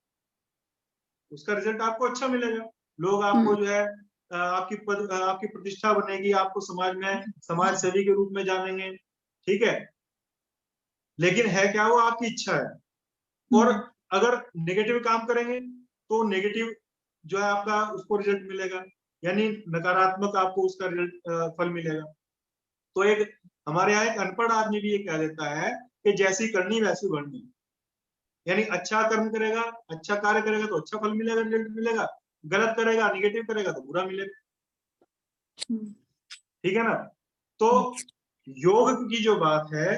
उसका रिजल्ट आपको अच्छा मिलेगा, लोग आपको जो है आपकी प्रतिष्ठा बनेगी, आपको समाज में समाज सेवी के रूप में जानेंगे, ठीक है, लेकिन है क्या, वो आपकी इच्छा है। और अगर नेगेटिव काम करेंगे तो नेगेटिव जो है आपका उसको रिजल्ट मिलेगा, यानी नकारात्मक आपको उसका रिजल्ट फल मिलेगा। तो एक हमारे यहाँ एक अनपढ़ आदमी भी ये कह देता है कि जैसी करनी वैसी बढ़नी, यानी अच्छा कर्म करेगा, अच्छा कार्य करेगा तो अच्छा फल मिलेगा, रिजल्ट मिलेगा, गलत करेगा, निगेटिव करेगा तो बुरा मिलेगा, ठीक है ना। तो योग की जो बात है,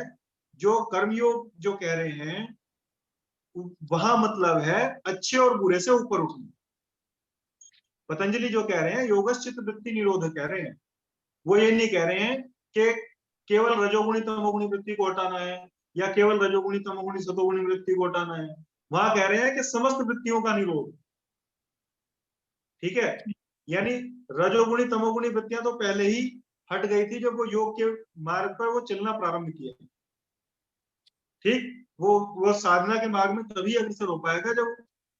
जो कर्म योग जो कह रहे हैं, वहां मतलब है अच्छे और बुरे से ऊपर उठना। पतंजलि जो कह रहे हैं योगश्चित वृत्ति निरोध कह रहे हैं, वो ये नहीं कह रहे हैं कि केवल रजोगुणी तमोगुणी वृत्ति को हटाना है या केवल रजोगुणी तमोगुणी सतोगुणी वृत्ति को हटाना है, वहां कह रहे हैं कि समस्त वृत्तियों का निरोध, ठीक है, यानी रजोगुणी तमोगुणी वृत्तियां तो पहले ही हट गई थी जब वो योग के मार्ग पर वो चलना प्रारंभ किया, ठीक, वो साधना के मार्ग में तभी अग्रसर हो पाएगा जब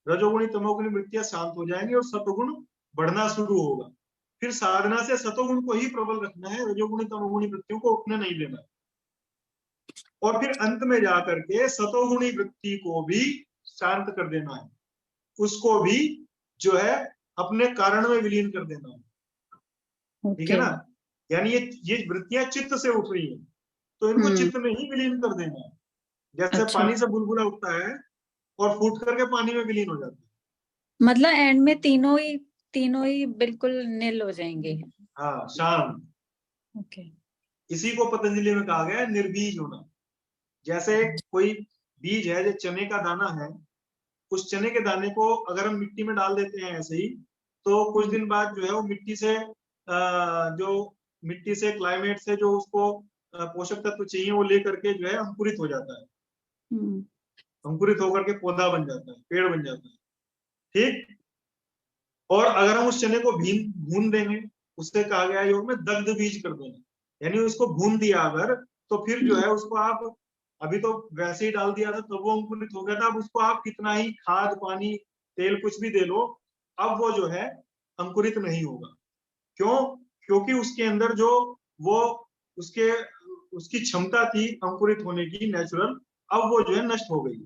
रजोगुणी तमोगुणी वृत्तियां शांत हो जाएंगी और सतोगुण बढ़ना शुरू होगा। फिर साधना से सतोगुण को ही प्रबल रखना है, रजोगुणी तमोगुणी वृत्तियों को उठने नहीं देना, और फिर अंत में जाकर के सतोगुणी वृत्ति को भी शांत कर देना है, उसको भी जो है अपने कारण में विलीन कर देना है, ठीक है ना। यानी ये वृत्तियां चित्त से उठ रही है तो इनको चित्त में ही विलीन कर देना है, जैसे पानी से बुलबुला उठता है और फूट करके पानी में विलीन हो जाता है, मतलब एंड में तीनों ही बिल्कुल निल हो जाएंगे। हाँ, शांत। ओके, इसी को पतंजलि में कहा गया है निर्बीज होना। जैसे कोई बीज है, जो चने का दाना है, उस चने के दाने को अगर हम मिट्टी में डाल देते हैं ऐसे ही, तो कुछ दिन बाद जो है वो मिट्टी से क्लाइमेट से जो उसको पोषक तत्व चाहिए वो लेकर के जो है अंकुरित हो जाता है, अंकुरित होकर के पौधा बन जाता है, पेड़ बन जाता है, ठीक। और अगर हम उस चने को भून देंगे, उससे कहा गया योग में दग्ध बीज कर देंगे, यानी उसको भून दिया अगर, तो फिर जो है उसको आप अभी तो वैसे ही डाल दिया था तो वो अंकुरित हो गया था, अब उसको आप कितना ही खाद पानी तेल कुछ भी दे लो, अब वो जो है अंकुरित नहीं होगा। क्यों? क्योंकि उसके अंदर जो वो उसकी क्षमता थी अंकुरित होने की नेचुरल, अब वो जो है नष्ट हो गई,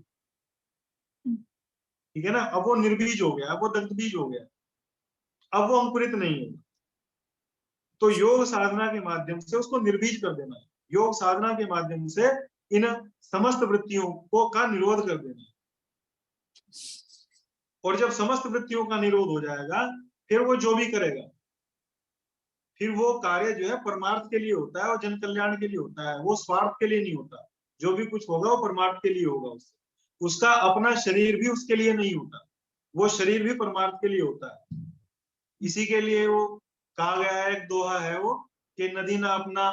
ठीक है ना। अब वो निर्बीज हो गया, अब वो दग्ध बीज हो गया, अब वो अंकुरित नहीं है। तो योग साधना के माध्यम से उसको निर्बीज कर देना है। योग साधना के माध्यम से इन समस्त वृत्तियों को का निरोध कर देना है। और जब समस्त वृत्तियों का निरोध हो जाएगा, फिर वो जो भी करेगा, फिर वो कार्य जो है परमार्थ के लिए होता है और जन कल्याण के लिए होता है, वो स्वार्थ के लिए नहीं होता। जो भी कुछ होगा वो परमार्थ के लिए होगा। उसका अपना शरीर भी उसके लिए नहीं होता, वो शरीर भी परमार्थ के लिए होता है। इसी के लिए वो कहा गया है, एक दोहा है वो, कि नदी ना अपना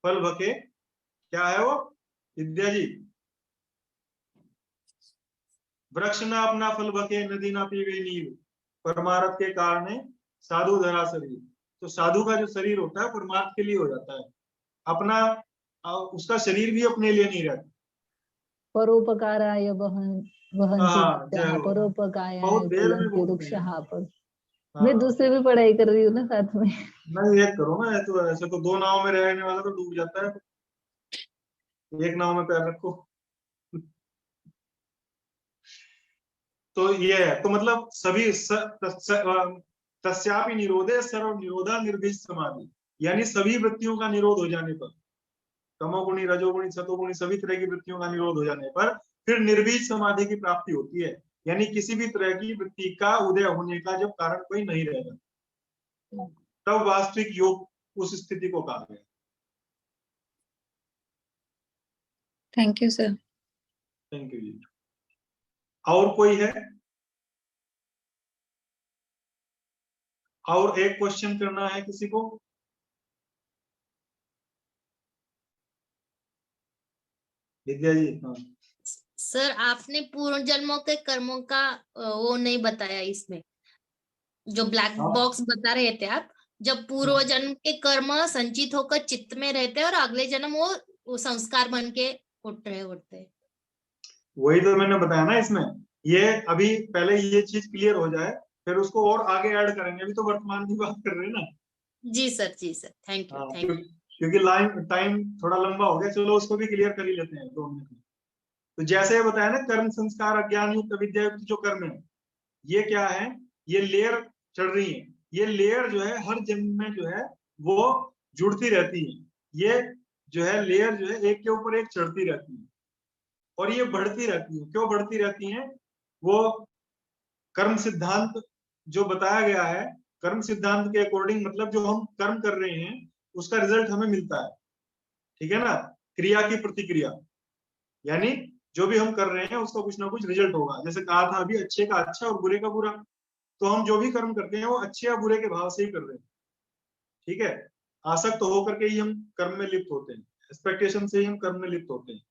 फल बके, क्या है वो विद्या जी? वृक्ष ना अपना फल बके, नदी ना पीवे नीर, परमार्थ के कारण साधु धरा शरीर। तो साधु का जो शरीर होता है परमार्थ के लिए हो जाता है, अपना उसका शरीर भी अपने लिए नहीं रहता। परोपकाराय हाँ, जय हो। परोपकाराय बहुत देर में कुर्वन्ति बोलते वृक्षः पर। हाँ। मैं दूसरे भी पढ़ाई कर रही हूँ ना साथ में। नहीं, एक करो ना, तो ऐसे तो दो नाव में रहने वाला तो डूब जाता है, एक नाव में पैर रखो। तो ये है, तो मतलब सभी तस्यापि निरोधे सर्व निरोधा निर्भीज समाधि, यानी सभी वृत्तियों का निरोध हो जाने पर, तमोगुणी रजोगुणी सतोगुणी सभी तरह की वृत्तियों का निरोध हो जाने पर फिर निर्बीज समाधि की प्राप्ति होती है। यानी किसी भी तरह की वृत्ति का उदय होने का जब कारण कोई नहीं रहेगा, तब वास्तविक योग उस स्थिति को कहा गया। Thank you sir. Thank you जी। और कोई है? और एक क्वेश्चन करना है किसी को? विद्या जी। हाँ सर, आपने पूर्व जन्मों के कर्मों का वो नहीं बताया इसमें, जो ब्लैक बॉक्स बता रहे थे आप। जब पूर्व जन्म के कर्म संचित होकर चित्त में रहते हैं और अगले जन्म वो संस्कार बन के उठ रहे होते हैं। वही तो मैंने बताया ना इसमें। ये अभी पहले ये चीज क्लियर हो जाए, फिर उसको और आगे ऐड करेंगे। अभी तो वर्तमान की बात कर रहे हैं ना। जी सर, जी sir, thank you, thank you. क्योंकि टाइम थोड़ा लंबा हो गया, चलो उसको भी क्लियर कर ही लेते हैं 2 मिनट में। तो जैसे बताया ना, कर्म संस्कार अज्ञान युक्त अविद्या युक्त जो कर्म है, ये क्या है? ये लेयर चढ़ रही है। ये लेयर जो है हर जन्म में जो है वो जुड़ती रहती है। ये जो है लेयर जो है एक के ऊपर एक चढ़ती रहती है और ये बढ़ती रहती है। क्यों बढ़ती रहती है? वो कर्म सिद्धांत जो बताया गया है, कर्म सिद्धांत के अकॉर्डिंग, मतलब जो हम कर्म कर रहे हैं उसका रिजल्ट हमें मिलता है। ठीक है ना? क्रिया की प्रतिक्रिया, यानी जो भी हम कर रहे हैं उसका कुछ ना कुछ रिजल्ट होगा। जैसे कहा था अभी, अच्छे का अच्छा और बुरे का बुरा। तो हम जो भी कर्म करते हैं वो अच्छे या बुरे के भाव से ही कर रहे हैं। ठीक है? आसक्त होकर के ही हम कर्म में लिप्त होते हैं, एक्सपेक्टेशन से ही हम कर्म में लिप्त होते हैं,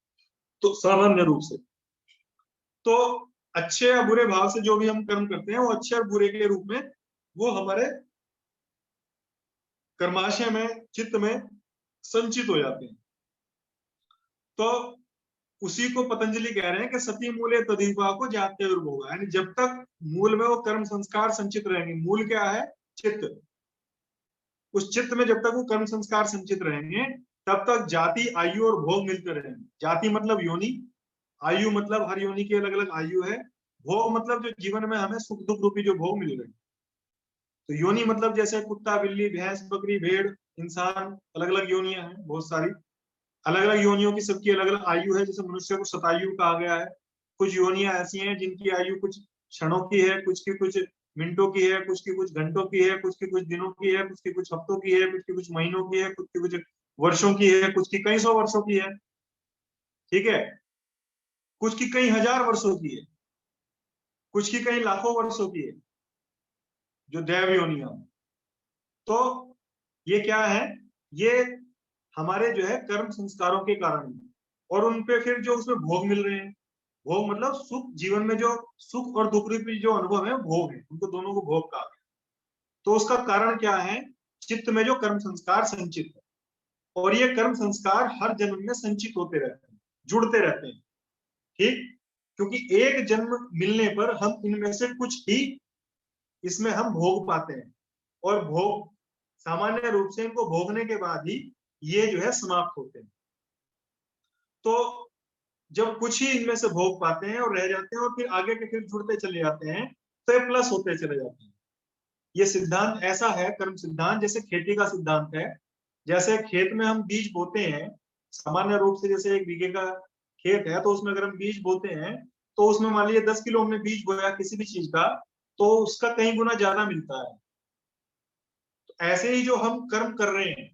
तो सामान्य रूप से। तो अच्छे या बुरे भाव से जो भी हम कर्म करते हैं वो अच्छे और बुरे के रूप में वो हमारे कर्माशय में, चित्त में संचित हो जाते हैं। तो उसी को पतंजलि कह रहे हैं कि सती मूले तदीपा को जाते होगा, यानी जब तक मूल में वो कर्म संस्कार संचित रहेंगे। मूल क्या है? चित्त। उस चित्त में जब तक वो कर्म संस्कार संचित रहेंगे तब तक जाति, आयु और भोग मिलते रहेंगे। जाति मतलब योनि, आयु मतलब हर योनि की अलग अलग आयु है, भोग मतलब जो जीवन में हमें सुख दुख रूपी जो भोग मिल रहे हैं। तो योनि मतलब जैसे कुत्ता, बिल्ली, भैंस, बकरी, भेड़, इंसान, अलग अलग योनियां हैं बहुत सारी। अलग अलग योनियों की सबकी अलग अलग आयु है। जैसे मनुष्य को शतायु कहा गया है। कुछ योनियां ऐसी हैं जिनकी आयु कुछ क्षणों की है, कुछ की कुछ मिनटों की है, कुछ की कुछ घंटों की है, कुछ की कुछ दिनों की है, कुछ की कुछ हफ्तों की है, कुछ की कुछ महीनों की है, कुछ की कुछ वर्षों की है, कुछ की कई 100 वर्षों की है। ठीक है? कुछ की कई 1000 वर्षों की है, कुछ की कई लाखों वर्षों की है, जो दैव योनियां। तो ये क्या है? ये हमारे जो है कर्म संस्कारों के कारण, और उनपे फिर जो उसमें भोग मिल रहे हैं। भोग मतलब सुख, जीवन में जो सुख और दुख रूपी जो अनुभव है भोग है, उनको दोनों को भोग कहा गया। तो उसका कारण क्या है? चित्त में जो कर्म संस्कार संचित है, और ये कर्म संस्कार हर जन्म में संचित होते रहते हैं, जुड़ते रहते हैं। ठीक? क्योंकि एक जन्म मिलने पर हम इनमें से कुछ ही इसमें हम भोग पाते हैं, और भोग सामान्य रूप से इनको भोगने के बाद ही ये जो है समाप्त होते हैं। तो जब कुछ ही इनमें से भोग पाते हैं और रह जाते हैं, और फिर आगे के फिर जुड़ते चले जाते हैं, तो ये प्लस होते चले जाते हैं। ये सिद्धांत ऐसा है, कर्म सिद्धांत, जैसे खेती का सिद्धांत है। जैसे खेत में हम बीज बोते हैं, सामान्य रूप से जैसे 1 बीघे का खेत है, तो उसमें अगर हम बीज बोते हैं तो उसमें मान लीजिए 10 किलो हमने बीज बोया किसी भी चीज का, तो उसका कई गुना ज्यादा मिलता है। तो ऐसे ही जो हम कर्म कर रहे हैं,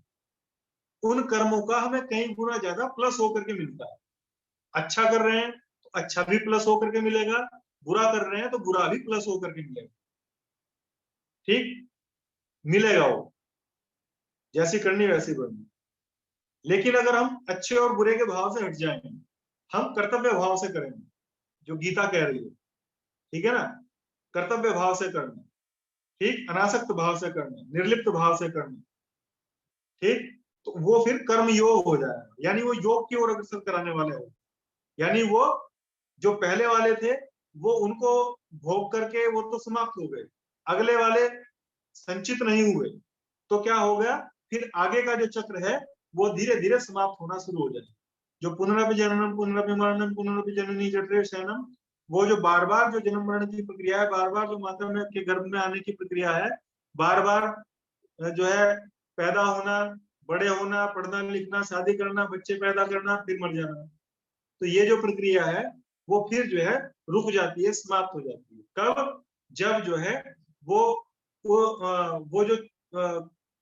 उन कर्मों का हमें कई गुना ज्यादा प्लस होकर के मिलता है। अच्छा कर रहे हैं तो अच्छा भी प्लस होकर के मिलेगा, बुरा कर रहे हैं तो बुरा भी प्लस होकर के मिलेगा। ठीक मिलेगा, वो जैसी करनी वैसी बननी। लेकिन अगर हम अच्छे और बुरे के भाव से हट जाएंगे, हम कर्तव्य भाव से करेंगे, जो गीता कह रही है, ठीक है ना, कर्तव्य भाव से करना, ठीक, अनासक्त भाव से करना, निर्लिप्त भाव से करना, ठीक, तो वो फिर कर्म योग हो जाएगा, यानी वो योग की ओर अग्रसर कराने वाले हो। यानी वो जो पहले वाले थे वो उनको भोग करके वो तो समाप्त हो गए, अगले वाले संचित नहीं हुए, तो क्या हो गया, फिर आगे का जो चक्र है वो धीरे धीरे समाप्त होना शुरू हो जाए। जो पुनरपि जननम पुनरपि मरणम पुनरपि जननी जठरे शयनम, वो जो बार बार जो जन्म मरण की प्रक्रिया है, बार बार जो माता में के गर्भ में आने की प्रक्रिया है, बार बार जो है पैदा होना, बड़े होना, पढ़ना लिखना, शादी करना, बच्चे पैदा करना, फिर मर जाना, तो ये जो प्रक्रिया है वो फिर जो है रुक जाती है, समाप्त हो जाती है। कब? जब जो है वो जो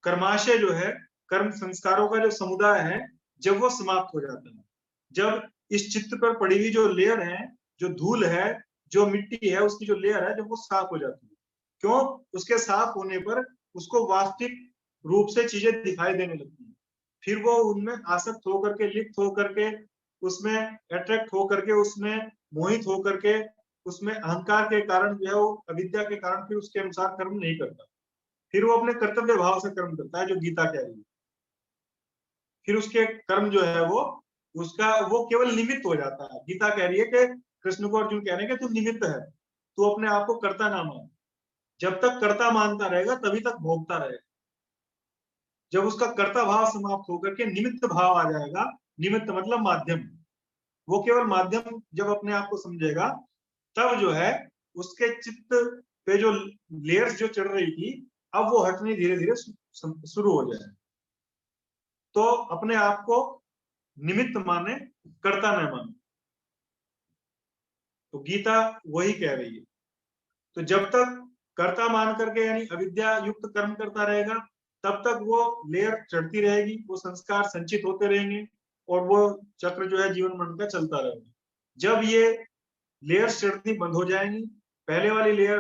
कर्माशय जो है, कर्म संस्कारों का जो समुदाय है, जब वो समाप्त हो जाता है, जब इस चित्त पर पड़ी हुई जो लेयर है, जो धूल है, जो मिट्टी है, उसकी जो लेयर है, जब वो साफ हो जाती है। क्यों? उसके साफ होने पर उसको वास्तविक रूप से चीजें दिखाई देने लगती है, फिर वो उनमें आसक्त होकर के, लिप्त होकर के, उसमें अट्रैक्ट होकर के, उसमें मोहित होकर के, उसमें अहंकार के कारण जो है, वो अविद्या के कारण फिर उसके अनुसार कर्म नहीं करता, फिर वो अपने कर्तव्य भाव से कर्म करता है, जो गीता कह रही है। फिर उसके कर्म जो है वो केवल निमित्त हो जाता है। गीता कह रही है कि कृष्ण को अर्जुन कह रहे हैं कि तू निमित्त है, तू अपने आप को कर्ता ना मान। जब तक कर्ता मानता रहेगा तभी तक भोगता रहेगा। जब उसका कर्ता भाव समाप्त होकर के निमित्त भाव आ जाएगा, निमित्त मतलब माध्यम, वो केवल माध्यम जब अपने आप को समझेगा, तब जो है उसके चित्त पे जो लेयर्स जो चढ़ रही थी, अब वो हटनी धीरे धीरे शुरू हो जाए। तो अपने आप को निमित्त माने, कर्ता न माने। तो गीता वही कह रही है। तो जब तक कर्ता मान करके यानी अविद्या युक्त कर्म करता रहेगा, तब तक वो लेयर चढ़ती रहेगी, वो संस्कार संचित होते रहेंगे, और वो चक्र जो है जीवन मरण का चलता रहेगा। जब ये लेयर चढ़ती बंद हो जाएंगी, पहले वाली लेयर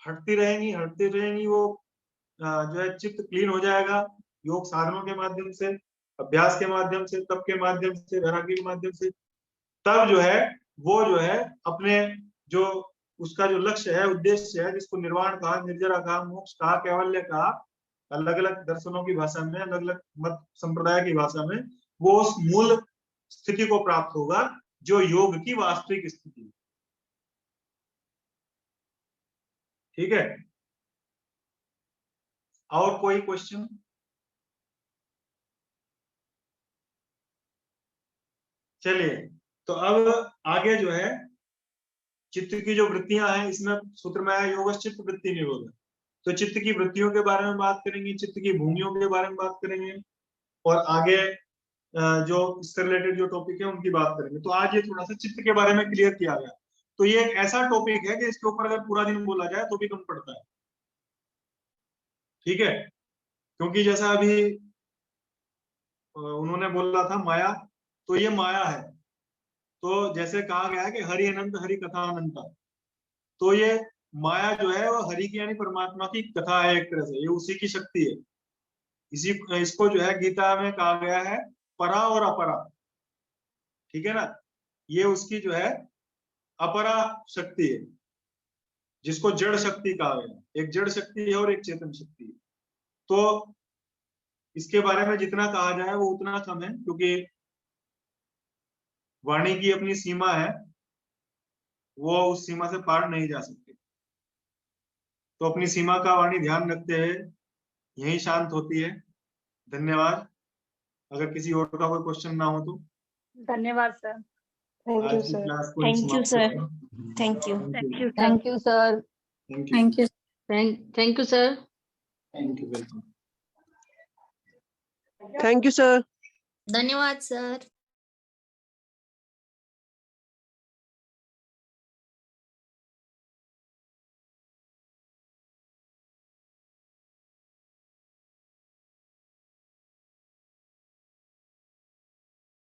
हटती रहेंगी, वो जो है चित्त क्लीन हो जाएगा, योग साधनों के माध्यम से, अभ्यास के माध्यम से, तप के माध्यम से, वैराग्य के माध्यम से, तब जो है वो जो है अपने जो उसका जो लक्ष्य है, उद्देश्य है, जिसको निर्वाण कहा, निर्जरा कहा, मोक्ष कहा, कैवल्य कहा, अलग अलग दर्शनों की भाषा में, अलग अलग मत संप्रदाय की भाषा में, वो उस मूल स्थिति को प्राप्त होगा जो योग की वास्तविक स्थिति है। ठीक है, और कोई क्वेश्चन? चलिए, तो अब आगे जो है चित्त की जो वृत्तियां हैं, इसमें सूत्र में है योग चित्त वृत्ति निरोध। तो चित्त की वृत्तियों के बारे में बात करेंगे, चित्त की भूमियों के बारे में बात करेंगे, और आगे जो इससे रिलेटेड जो टॉपिक है उनकी बात करेंगे। तो आज ये थोड़ा सा चित्त के बारे में क्लियर किया गया। तो ये एक ऐसा टॉपिक है कि इसके ऊपर अगर पूरा दिन बोला जाए तो भी कम पड़ता है। ठीक है, क्योंकि जैसा अभी उन्होंने बोला था माया, तो ये माया है। तो जैसे कहा गया है कि हरि अनंत हरि कथा अनंता, तो ये माया जो है वो हरि की यानी परमात्मा की कथा है, एक तरह से ये उसी की शक्ति है। इसको जो है गीता में कहा गया है परा और अपरा। ठीक है ना, ये उसकी जो है अपरा शक्ति है, जिसको जड़ शक्ति कहा गया। एक जड़ शक्ति है और एक चेतन शक्ति है। तो इसके बारे में जितना कहा जाए वो उतना कम है, क्योंकि वाणी की अपनी सीमा है, वो उस सीमा से पार नहीं जा सकते। तो अपनी सीमा का वाणी ध्यान रखते हुए यही शांत होती है। धन्यवाद। अगर किसी और का कोई क्वेश्चन ना हो तो धन्यवाद सर। थैंक यू आज की सर। क्लास को थैंक यू समाप्त सर। करते हैं। Thank you. Thank you sir. Thank you. Thank you. Thank you sir. Thank you, welcome. Thank you sir. धन्यवाद सर।